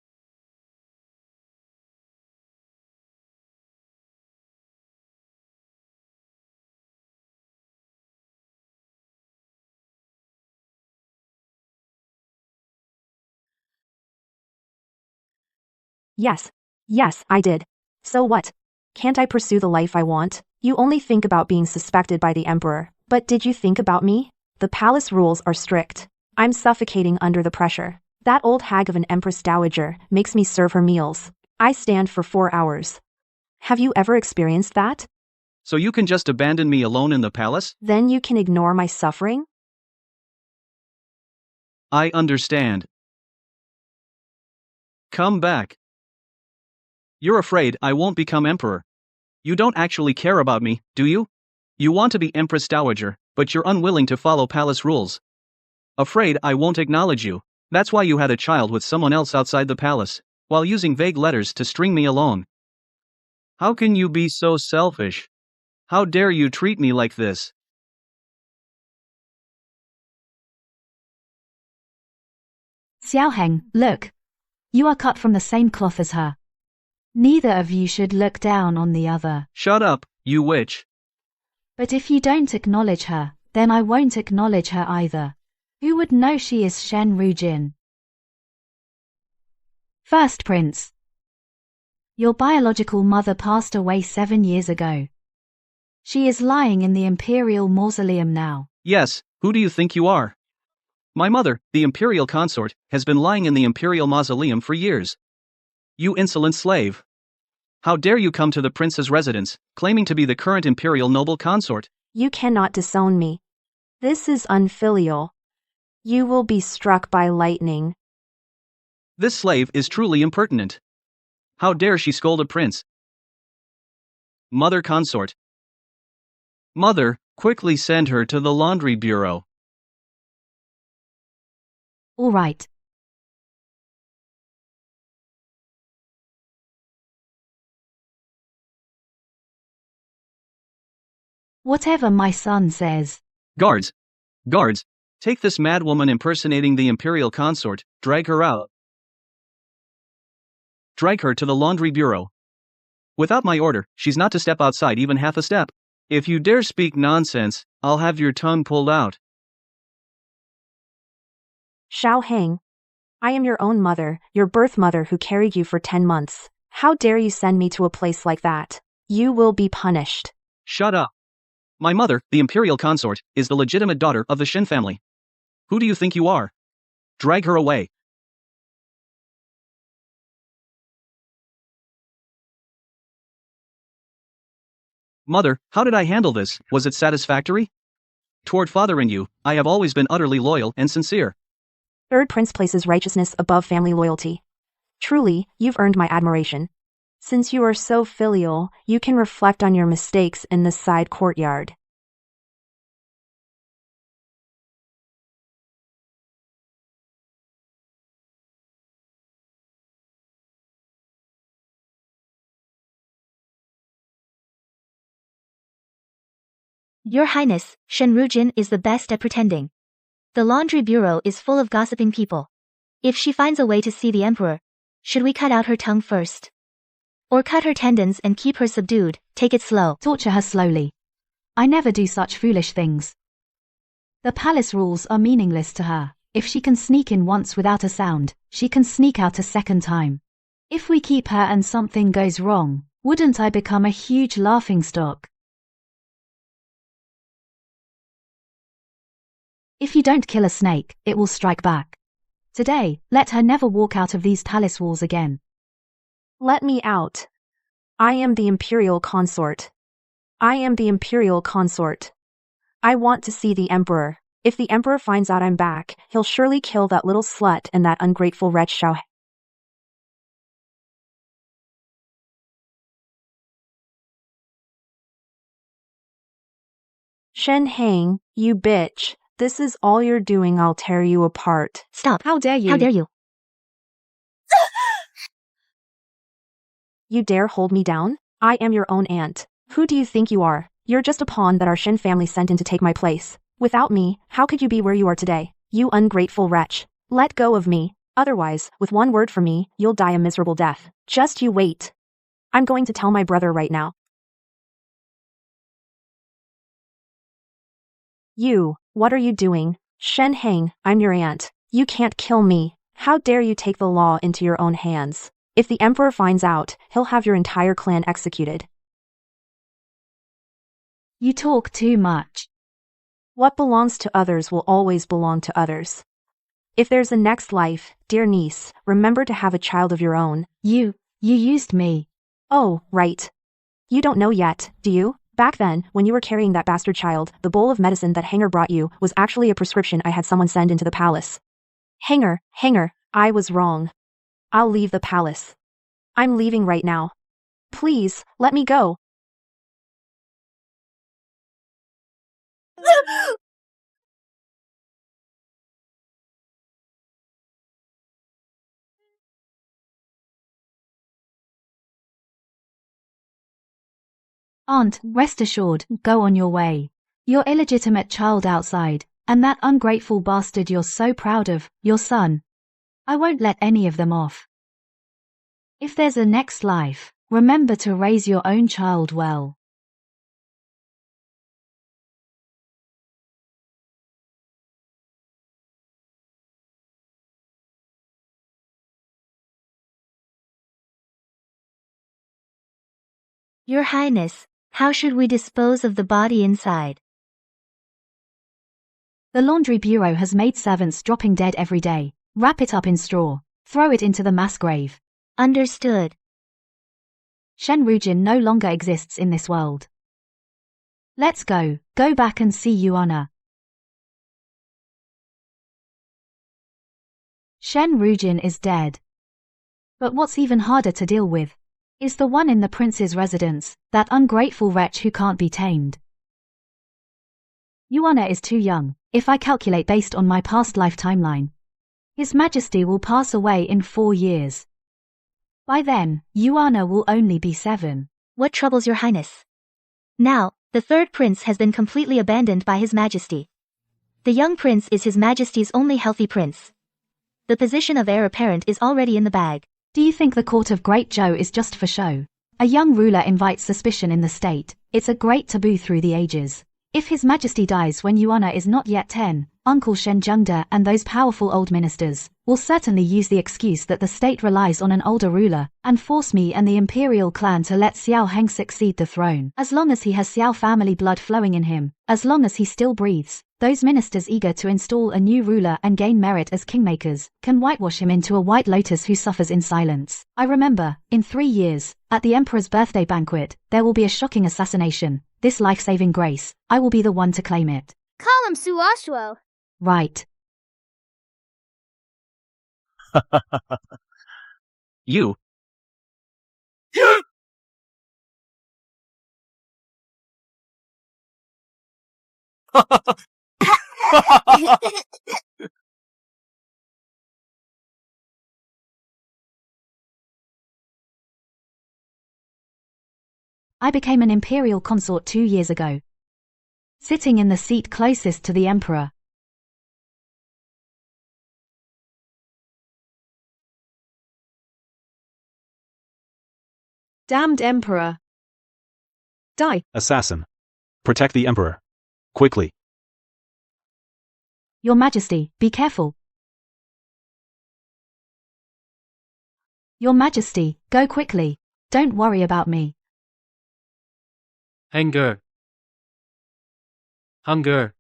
Speaker 2: Yes, I did. So what? Can't I pursue the life I want? You only think about being suspected by the emperor, but did you think about me? The palace rules are strict. I'm suffocating under the pressure. That old hag of an empress dowager makes me serve her meals. I stand for 4 hours. Have you ever experienced that?
Speaker 1: So you can just abandon me alone in the palace?
Speaker 2: Then you can ignore my suffering?
Speaker 1: I understand. Come back. You're afraid I won't become emperor. You don't actually care about me, do you? You want to be Empress Dowager, but you're unwilling to follow palace rules. Afraid I won't acknowledge you. That's why you had a child with someone else outside the palace, while using vague letters to string me along. How can you be so selfish? How dare you treat me like this?
Speaker 3: Xiao Heng, look. You are cut from the same cloth as her. Neither of you should look down on the other.
Speaker 1: Shut up, you witch.
Speaker 3: But if you don't acknowledge her, then I won't acknowledge her either. Who would know she is Shen Rujin? First Prince. Your biological mother passed away 7 years ago. She is lying in the imperial mausoleum now.
Speaker 1: Yes, who do you think you are? My mother, the imperial consort, has been lying in the imperial mausoleum for years. You insolent slave. How dare you come to the prince's residence, claiming to be the current imperial noble consort?
Speaker 2: You cannot disown me. This is unfilial. You will be struck by lightning.
Speaker 1: This slave is truly impertinent. How dare she scold a prince? Mother consort. Mother, quickly send her to the laundry bureau.
Speaker 3: All right. Whatever my son says.
Speaker 1: Guards! Guards! Take this madwoman impersonating the imperial consort, drag her out. Drag her to the laundry bureau. Without my order, she's not to step outside even half a step. If you dare speak nonsense, I'll have your tongue pulled out.
Speaker 2: Xiao Heng. I am your own mother, your birth mother who carried you for 10 months. How dare you send me to a place like that? You will be punished.
Speaker 1: Shut up. My mother, the imperial consort, is the legitimate daughter of the Shen family. Who do you think you are? Drag her away. Mother, how did I handle this? Was it satisfactory? Toward father and you, I have always been utterly loyal and sincere.
Speaker 2: Third Prince places righteousness above family loyalty. Truly, you've earned my admiration. Since you are so filial, you can reflect on your mistakes in the side courtyard.
Speaker 5: Your Highness, Shen Rujin is the best at pretending. The laundry bureau is full of gossiping people. If she finds a way to see the Emperor, should we cut out her tongue first? Or cut her tendons and keep her subdued, take it slow.
Speaker 3: Torture her slowly. I never do such foolish things. The palace rules are meaningless to her. If she can sneak in once without a sound, she can sneak out a second time. If we keep her and something goes wrong, wouldn't I become a huge laughingstock? If you don't kill a snake, it will strike back. Today, let her never walk out of these palace walls again.
Speaker 2: Let me out. I am the imperial consort. I am the imperial consort. I want to see the Emperor. If the Emperor finds out I'm back, he'll surely kill that little slut and that ungrateful wretch Xiao. Shen Hang, you bitch. This is all you're doing, I'll tear you apart.
Speaker 5: Stop.
Speaker 8: How dare you?
Speaker 5: How dare you?
Speaker 2: You dare hold me down? I am your own aunt. Who do you think you are? You're just a pawn that our Shen family sent in to take my place. Without me, how could you be where you are today? You ungrateful wretch. Let go of me. Otherwise, with one word from me, you'll die a miserable death. Just you wait. I'm going to tell my brother right now. You, what are you doing? Shen Hang, I'm your aunt. You can't kill me. How dare you take the law into your own hands? If the Emperor finds out, he'll have your entire clan executed.
Speaker 3: You talk too much.
Speaker 2: What belongs to others will always belong to others. If there's a next life, dear niece, remember to have a child of your own.
Speaker 3: You used me.
Speaker 2: Oh, right. You don't know yet, do you? Back then, when you were carrying that bastard child, the bowl of medicine that Hanger brought you was actually a prescription I had someone send into the palace. Hanger, I was wrong. I'll leave the palace. I'm leaving right now. Please, let me go.
Speaker 3: Aunt, rest assured, go on your way. Your illegitimate child outside, and that ungrateful bastard you're so proud of, your son. I won't let any of them off. If there's a next life, remember to raise your own child well.
Speaker 5: Your Highness, how should we dispose of the body inside?
Speaker 3: The laundry bureau has made servants dropping dead every day. Wrap it up in straw. Throw it into the mass grave.
Speaker 5: Understood.
Speaker 3: Shen Rujin no longer exists in this world. Let's go. Go back and see Yuana. Shen Rujin is dead. But what's even harder to deal with is the one in the prince's residence, that ungrateful wretch who can't be tamed. Yuana is too young, if I calculate based on my past life timeline. His Majesty will pass away in 4 years. By then, Yuana will only be 7.
Speaker 5: What troubles your Highness? Now, the third prince has been completely abandoned by His Majesty. The young prince is His Majesty's only healthy prince. The position of heir apparent is already in the bag.
Speaker 3: Do you think the court of Great Zhou is just for show? A young ruler invites suspicion in the state. It's a great taboo through the ages. If His Majesty dies when Yuana is not yet 10, Uncle Shen Zhengde and those powerful old ministers will certainly use the excuse that the state relies on an older ruler and force me and the imperial clan to let Xiao Heng succeed the throne. As long as he has Xiao family blood flowing in him, as long as he still breathes, those ministers eager to install a new ruler and gain merit as kingmakers can whitewash him into a white lotus who suffers in silence. I remember, in 3 years, at the emperor's birthday banquet, there will be a shocking assassination. This life-saving grace, I will be the one to claim it.
Speaker 6: Call him Suoshuo.
Speaker 3: Right.
Speaker 1: You.
Speaker 3: I became an imperial consort 2 years ago. Sitting in the seat closest to the emperor.
Speaker 8: Damned emperor. Die.
Speaker 10: Assassin. Protect the emperor. Quickly.
Speaker 3: Your Majesty, be careful. Your Majesty, go quickly. Don't worry about me.
Speaker 7: Hunger. Hunger.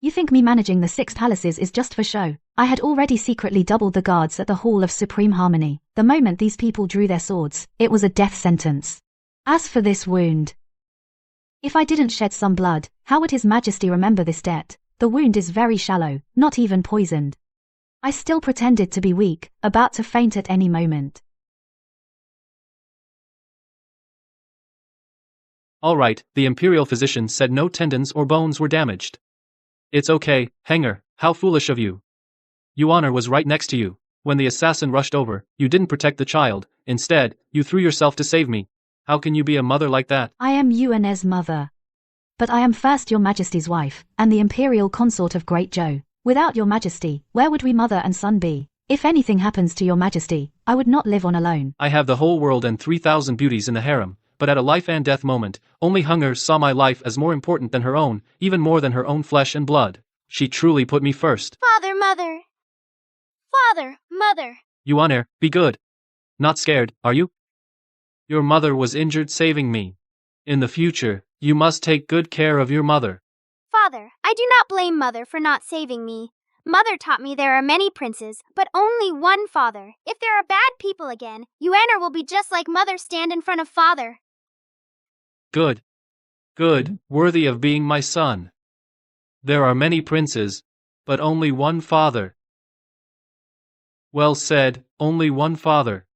Speaker 3: You think me managing the 6 palaces is just for show? I had already secretly doubled the guards at the Hall of Supreme Harmony. The moment these people drew their swords, it was a death sentence. As for this wound, if I didn't shed some blood, how would His Majesty remember this debt? The wound is very shallow, not even poisoned. I still pretended to be weak, about to faint at any moment.
Speaker 7: All right, the imperial physician said no tendons or bones were damaged. It's okay, Hanger, how foolish of you. Yuan'er was right next to you. When the assassin rushed over, you didn't protect the child. Instead, you threw yourself to save me. How can you be a mother like that?
Speaker 3: I am Yuan'er's mother. But I am first Your Majesty's wife, and the imperial consort of Great Zhou. Without Your Majesty, where would we mother and son be? If anything happens to Your Majesty, I would not live on alone.
Speaker 7: I have the whole world and 3,000 beauties in the harem, but at a life and death moment, only Hunger saw my life as more important than her own, even more than her own flesh and blood. She truly put me first.
Speaker 6: Father, mother. Father, mother.
Speaker 7: Yuan'er, be good. Not scared, are you? Your mother was injured saving me. In the future, you must take good care of your mother.
Speaker 6: Father, I do not blame Mother for not saving me. Mother taught me there are many princes, but only one father. If there are bad people again, Yuan'er will be just like Mother, stand in front of Father.
Speaker 7: Good. Good, worthy of being my son. There are many princes, but only one father. Well said, only one father.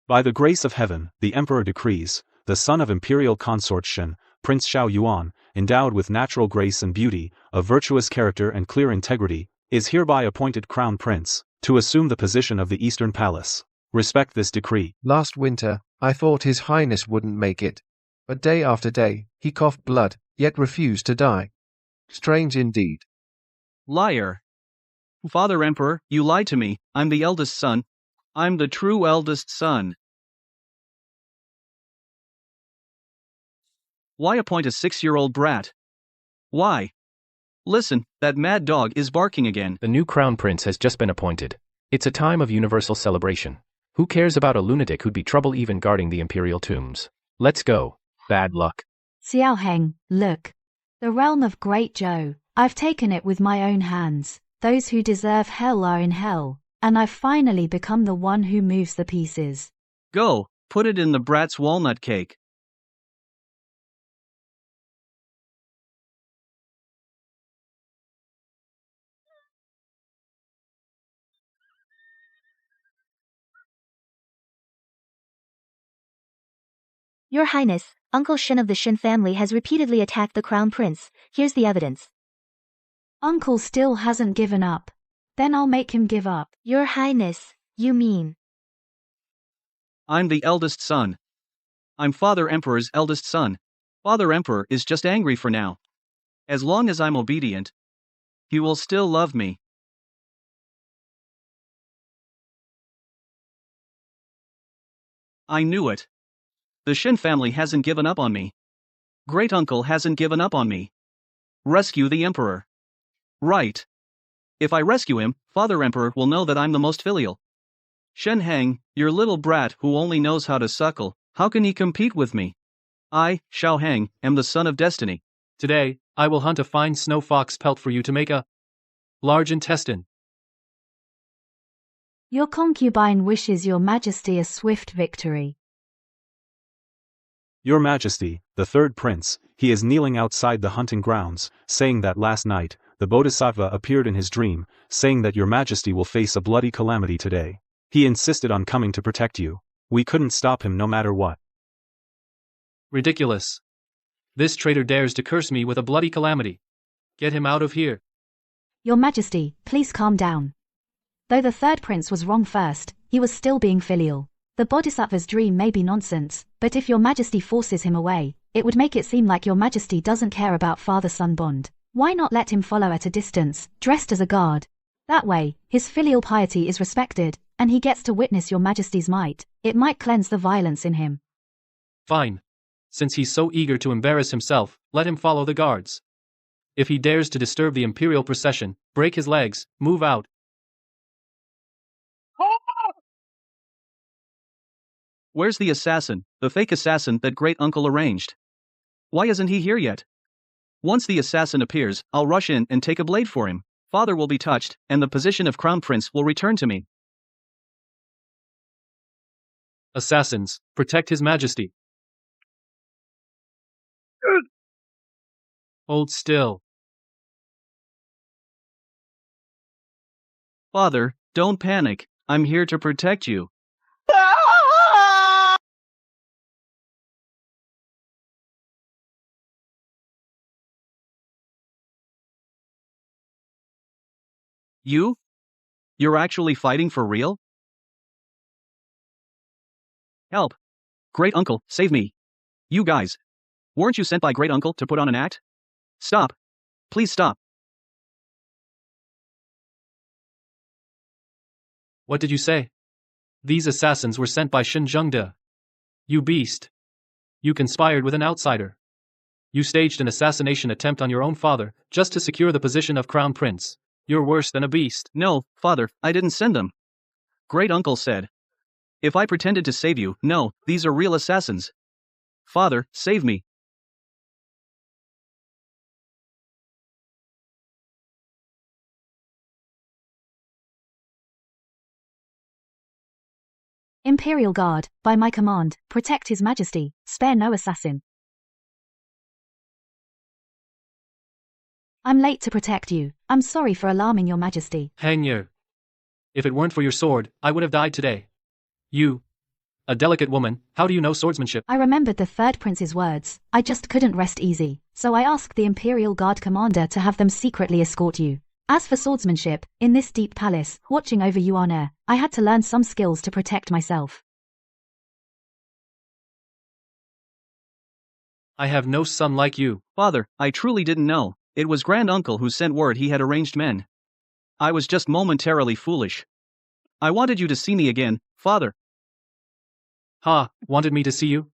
Speaker 10: By the grace of heaven, the emperor decrees, the son of imperial consort Shen, Prince Xiao Yuan, endowed with natural grace and beauty, of virtuous character and clear integrity, is hereby appointed crown prince, to assume the position of the Eastern Palace. Respect this decree.
Speaker 4: Last winter, I thought His Highness wouldn't make it. But day after day, he coughed blood, yet refused to die. Strange indeed.
Speaker 1: Liar. Father Emperor, you lied to me. I'm the eldest son. I'm the true eldest son. Why appoint a 6-year-old brat? Why? Listen, that mad dog is barking again.
Speaker 11: The new crown prince has just been appointed. It's a time of universal celebration. Who cares about a lunatic who'd be trouble even guarding the imperial tombs? Let's go. Bad luck.
Speaker 3: Xiao Heng, look. The realm of Great Zhou. I've taken it with my own hands. Those who deserve hell are in hell, and I've finally become the one who moves the pieces.
Speaker 1: Go, put it in the brat's walnut cake.
Speaker 5: Your Highness, Uncle Shen of the Shen family has repeatedly attacked the crown prince. Here's the evidence.
Speaker 3: Uncle still hasn't given up. Then I'll make him give up.
Speaker 5: Your Highness, you mean?
Speaker 1: I'm the eldest son. I'm Father Emperor's eldest son. Father Emperor is just angry for now. As long as I'm obedient, he will still love me. I knew it. The Shen family hasn't given up on me. Great uncle hasn't given up on me. Rescue the Emperor. Right. If I rescue him, Father Emperor will know that I'm the most filial. Shen Heng, your little brat who only knows how to suckle, how can he compete with me? I, Xiao Heng, am the son of destiny.
Speaker 7: Today, I will hunt a fine snow fox pelt for you to make a large intestine.
Speaker 3: Your concubine wishes Your Majesty a swift victory.
Speaker 10: Your Majesty, the third prince, He is kneeling outside the hunting grounds, saying that last night, the Bodhisattva appeared in his dream, saying that your majesty will face a bloody calamity today. He insisted on coming to protect you. We couldn't stop him no matter what.
Speaker 7: Ridiculous. This traitor dares to curse me with a bloody calamity. Get him out of here.
Speaker 3: Your Majesty, please calm down. Though the third prince was wrong first, he was still being filial. The Bodhisattva's dream may be nonsense, but if your Majesty forces him away, it would make it seem like your Majesty doesn't care about father-son bond. Why not let him follow at a distance, dressed as a guard? That way, his filial piety is respected, and he gets to witness your Majesty's might. It might cleanse the violence in him.
Speaker 7: Fine. Since he's so eager to embarrass himself, let him follow the guards. If he dares to disturb the imperial procession, break his legs, move out.
Speaker 1: Where's the assassin, the fake assassin that great uncle arranged? Why isn't he here yet? Once the assassin appears, I'll rush in and take a blade for him. Father will be touched, and the position of crown prince will return to me.
Speaker 7: Assassins, protect his majesty. Hold still.
Speaker 1: Father, don't panic. I'm here to protect you. You're actually fighting for real? Help! Great uncle, save me! You guys! Weren't you sent by great uncle to put on an act? Stop! Please stop!
Speaker 7: What did you say? These assassins were sent by Shen Rujin. You beast! You conspired with an outsider. You staged an assassination attempt on your own father, just to secure the position of crown prince. You're worse than a beast.
Speaker 1: No, father, I didn't send them. Great uncle said. If I pretended to save you, no, these are real assassins. Father, save me.
Speaker 3: Imperial Guard, by my command, protect His Majesty, spare no assassin. I'm late to protect you. I'm sorry for alarming your Majesty.
Speaker 7: Hang your. If it weren't for your sword, I would have died today. You. A delicate woman, how do you know swordsmanship?
Speaker 3: I remembered the third prince's words. I just couldn't rest easy, so I asked the Imperial Guard commander to have them secretly escort you. As for swordsmanship, in this deep palace, watching over you on air, I had to learn some skills to protect myself.
Speaker 7: I have no son like you.
Speaker 1: Father, I truly didn't know. It was grand uncle who sent word he had arranged men. I was just momentarily foolish. I wanted you to see me again, father.
Speaker 7: Ha, wanted me to see you?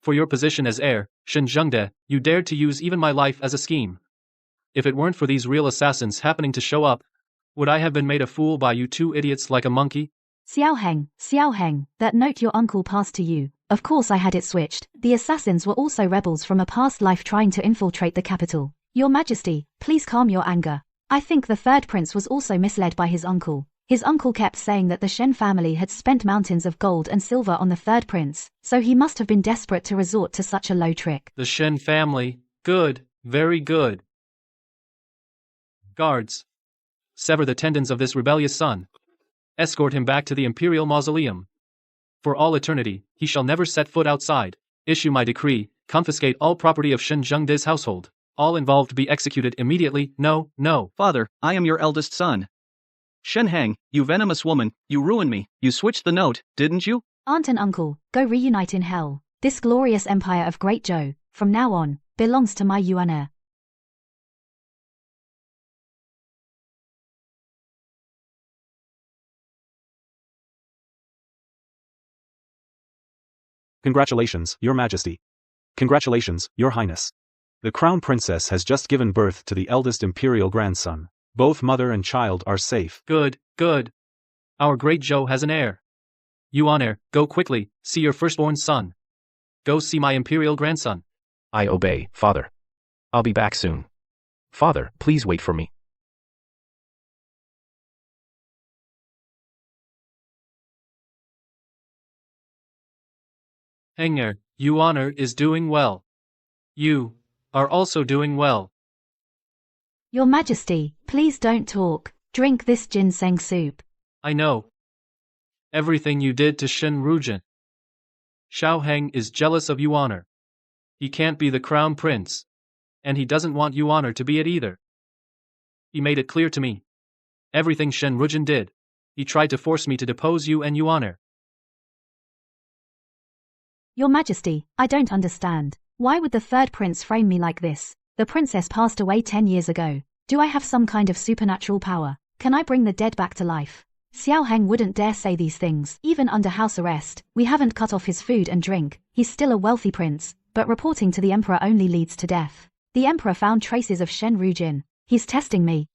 Speaker 7: For your position as heir, Shen Rujin, you dared to use even my life as a scheme. If it weren't for these real assassins happening to show up, would I have been made a fool by you two idiots like a monkey?
Speaker 3: Xiao Heng, that note your uncle passed to you. Of course I had it switched. The assassins were also rebels from a past life trying to infiltrate the capital. Your Majesty, please calm your anger. I think the third prince was also misled by his uncle. His uncle kept saying that the Shen family had spent mountains of gold and silver on the third prince, so he must have been desperate to resort to such a low trick.
Speaker 7: The Shen family, good, very good. Guards, sever the tendons of this rebellious son. Escort him back to the imperial mausoleum. For all eternity, he shall never set foot outside. Issue my decree, confiscate all property of Shen Rujin's household. All involved be executed immediately. No.
Speaker 1: Father, I am your eldest son. Shen Heng, you venomous woman, you ruined me. You switched the note, didn't you?
Speaker 3: Aunt and uncle, go reunite in hell. This glorious empire of Great Zhou, from now on, belongs to my Yuan.
Speaker 10: Congratulations, Your Majesty. Congratulations, Your Highness. The Crown Princess has just given birth to the eldest imperial grandson. Both mother and child are safe.
Speaker 7: Good. Our great Zhou has an heir. Yuan heir, go quickly, see your firstborn son. Go see my imperial grandson.
Speaker 11: I obey, father. I'll be back soon. Father, please wait for me.
Speaker 7: Heng heir, Yuan heir is doing well. You, are also doing well.
Speaker 3: Your Majesty, please don't talk. Drink this ginseng soup.
Speaker 7: I know everything you did to Shen Rujin. Xiao Heng is jealous of Yuan. He can't be the crown prince, and he doesn't want Yuan to be it either. He made it clear to me. Everything Shen Rujin did, he tried to force me to depose you and Yuan.
Speaker 3: Your Majesty, I don't understand. Why would the third prince frame me like this? The princess passed away 10 years ago. Do I have some kind of supernatural power? Can I bring the dead back to life? Xiao Heng wouldn't dare say these things. Even under house arrest, we haven't cut off his food and drink. He's still a wealthy prince, but reporting to the emperor only leads to death. The emperor found traces of Shen Rujin. He's testing me.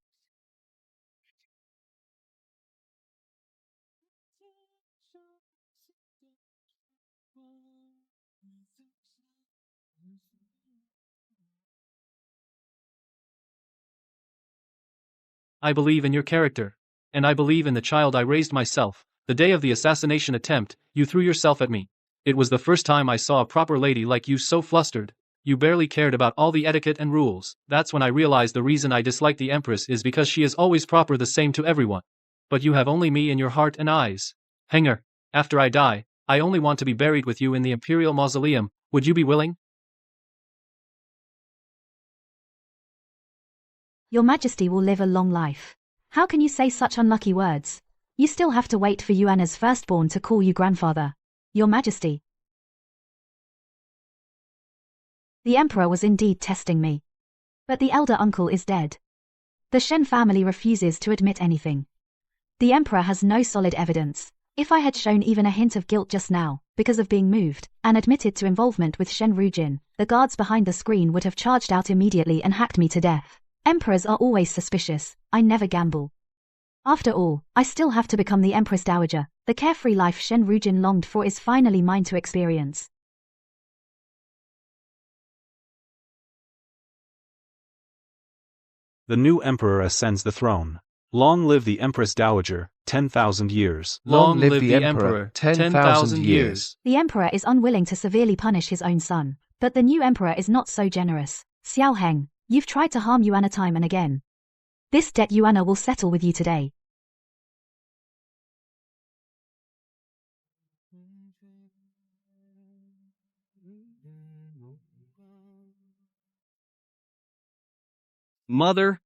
Speaker 7: I believe in your character, and I believe in the child I raised myself. The day of the assassination attempt, you threw yourself at me. It was the first time I saw a proper lady like you so flustered. You barely cared about all the etiquette and rules. That's when I realized the reason I dislike the Empress is because she is always proper, the same to everyone. But you have only me in your heart and eyes. Henger, after I die, I only want to be buried with you in the imperial mausoleum. Would you be willing?
Speaker 3: Your Majesty will live a long life. How can you say such unlucky words? You still have to wait for Yuana's firstborn to call you grandfather. Your Majesty. The Emperor was indeed testing me. But the elder uncle is dead. The Shen family refuses to admit anything. The Emperor has no solid evidence. If I had shown even a hint of guilt just now, because of being moved, and admitted to involvement with Shen Rujin, the guards behind the screen would have charged out immediately and hacked me to death. Emperors are always suspicious. I never gamble. After all, I still have to become the Empress Dowager. The carefree life Shen Rujin longed for is finally mine to experience.
Speaker 10: The new emperor ascends the throne. Long live the Empress Dowager, 10,000 years.
Speaker 7: Long live the Emperor, 10,000 years.
Speaker 3: The Emperor is unwilling to severely punish his own son, but the new Emperor is not so generous. Xiao Heng, you've tried to harm Yuana time and again. This debt Yuana will settle with you today.
Speaker 1: Mother,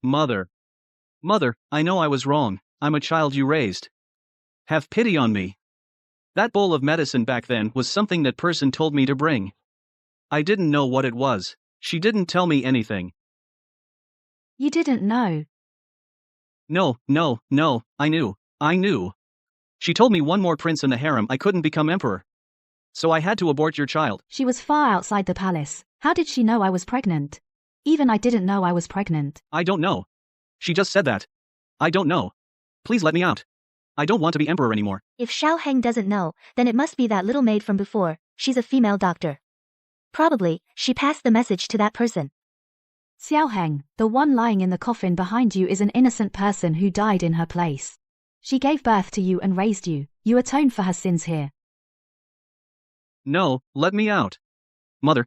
Speaker 1: I know I was wrong. I'm a child you raised. Have pity on me. That bowl of medicine back then was something that person told me to bring. I didn't know what it was. She didn't tell me anything.
Speaker 3: You didn't know.
Speaker 1: No, I knew. She told me one more prince in the harem I couldn't become emperor. So I had to abort your child.
Speaker 3: She was far outside the palace. How did she know I was pregnant? Even I didn't know I was pregnant.
Speaker 1: I don't know. She just said that. I don't know. Please let me out. I don't want to be emperor anymore.
Speaker 5: If Xiao Heng doesn't know, then it must be that little maid from before. She's a female doctor. Probably, she passed the message to that person.
Speaker 3: Xiao Heng, the one lying in the coffin behind you is an innocent person who died in her place. She gave birth to you and raised you. You atone for her sins here.
Speaker 1: No, let me out. Mother.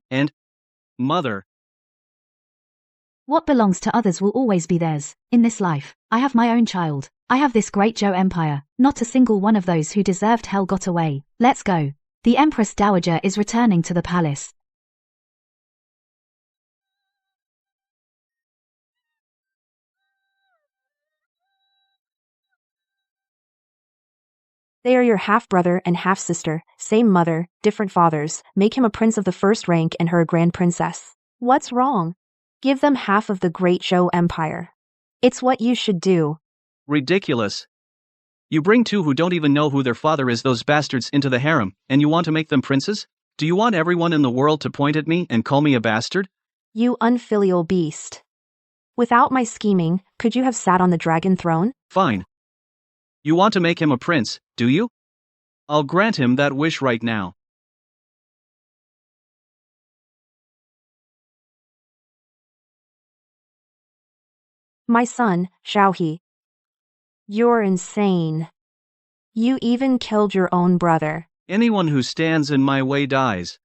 Speaker 3: What belongs to others will always be theirs. In this life, I have my own child. I have this great Zhou Empire. Not a single one of those who deserved hell got away. Let's go. The Empress Dowager is returning to the palace.
Speaker 2: They are your half-brother and half-sister, same mother, different fathers. Make him a prince of the first rank and her a grand princess. What's wrong? Give them half of the great Zhou Empire. It's what you should do.
Speaker 1: Ridiculous. You bring two who don't even know who their father is, those bastards, into the harem, and you want to make them princes? Do you want everyone in the world to point at me and call me a bastard?
Speaker 2: You unfilial beast. Without my scheming, could you have sat on the dragon throne?
Speaker 1: Fine. You want to make him a prince, do you? I'll grant him that wish right now.
Speaker 2: My son, Xiaohe. You're insane. You even killed your own brother.
Speaker 1: Anyone who stands in my way dies.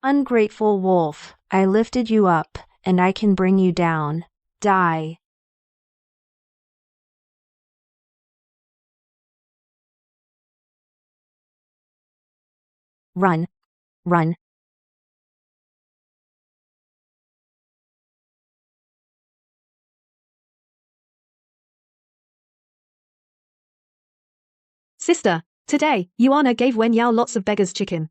Speaker 2: Ungrateful wolf, I lifted you up, and I can bring you down. Die. Run. Run.
Speaker 8: Sister, today, Yuana gave Wen Yao lots of beggar's chicken.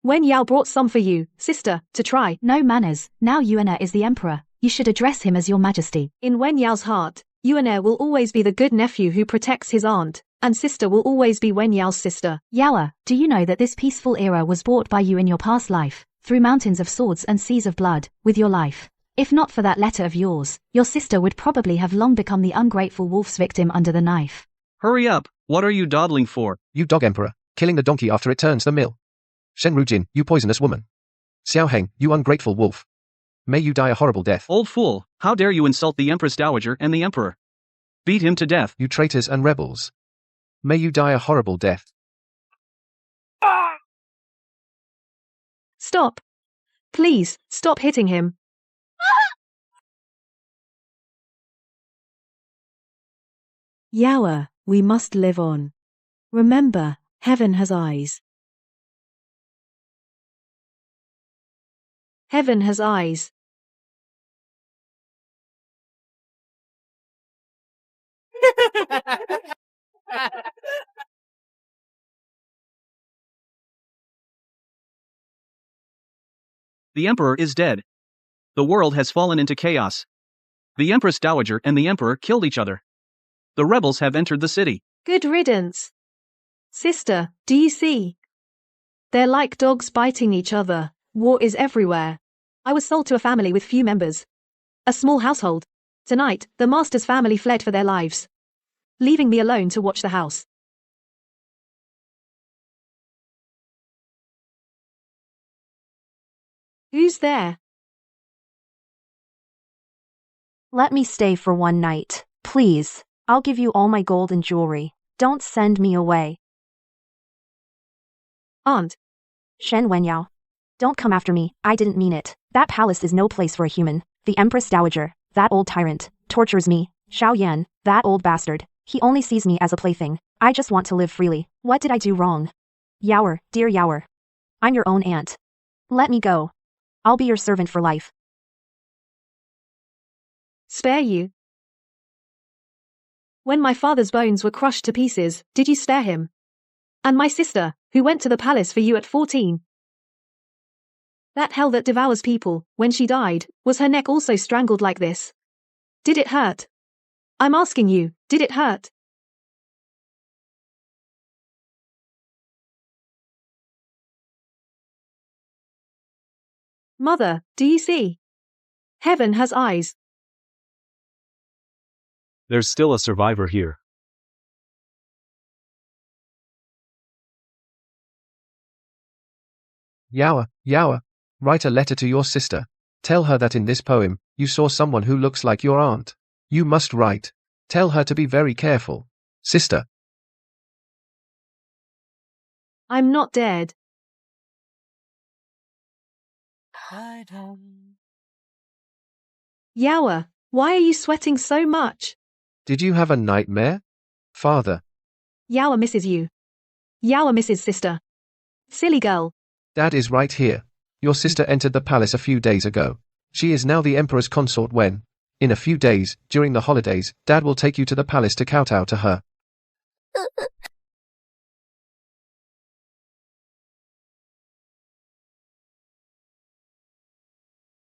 Speaker 8: Wen Yao brought some for you, sister, to try.
Speaker 3: No manners, now Yuana is the emperor, you should address him as your majesty.
Speaker 8: In Wen Yao's heart, Yuana will always be the good nephew who protects his aunt, and sister will always be Wen Yao's sister.
Speaker 3: Yaoa, do you know that this peaceful era was bought by you in your past life, through mountains of swords and seas of blood, with your life? If not for that letter of yours, your sister would probably have long become the ungrateful wolf's victim under the knife.
Speaker 1: Hurry up, what are you dawdling for?
Speaker 4: You dog emperor, killing the donkey after it turns the mill. Shen Rujin, you poisonous woman. Xiao Heng, you ungrateful wolf. May you die a horrible death.
Speaker 1: Old fool, how dare you insult the Empress Dowager and the Emperor? Beat him to death.
Speaker 4: You traitors and rebels. May you die a horrible death.
Speaker 8: Stop. Please, stop hitting him.
Speaker 9: Yaoa, we must live on. Remember, heaven has eyes.
Speaker 8: Heaven has eyes.
Speaker 1: The Emperor is dead. The world has fallen into chaos. The Empress Dowager and the Emperor killed each other. The rebels have entered the city.
Speaker 8: Good riddance. Sister, do you see? They're like dogs biting each other. War is everywhere. I was sold to a family with few members. A small household. Tonight, the master's family fled for their lives, leaving me alone to watch the house. Who's there?
Speaker 2: Let me stay for one night, please. I'll give you all my gold and jewelry. Don't send me away.
Speaker 8: Aunt.
Speaker 2: Shen Wenyao. Don't come after me, I didn't mean it. That palace is no place for a human. The Empress Dowager, that old tyrant, tortures me. Xiao Yan, that old bastard, he only sees me as a plaything. I just want to live freely. What did I do wrong? Yaoer, dear Yaoer. I'm your own aunt. Let me go. I'll be your servant for life.
Speaker 8: Spare you? When my father's bones were crushed to pieces, did you spare him? And my sister, who went to the palace for you at 14? That hell that devours people, when she died, was her neck also strangled like this? Did it hurt? I'm asking you, did it hurt? Mother, do you see? Heaven has eyes.
Speaker 10: There's still a survivor here.
Speaker 4: Yaoa, Yaoa, write a letter to your sister. Tell her that in this poem, you saw someone who looks like your aunt. You must write. Tell her to be very careful. Sister.
Speaker 8: I'm not dead. Yaoa, why are you sweating so much?
Speaker 4: Did you have a nightmare? Father.
Speaker 8: Yaoa misses you. Yaoa misses sister. Silly girl.
Speaker 4: Dad is right here. Your sister entered the palace a few days ago. She is now the Emperor's consort when, in a few days, during the holidays, Dad will take you to the palace to kowtow to her.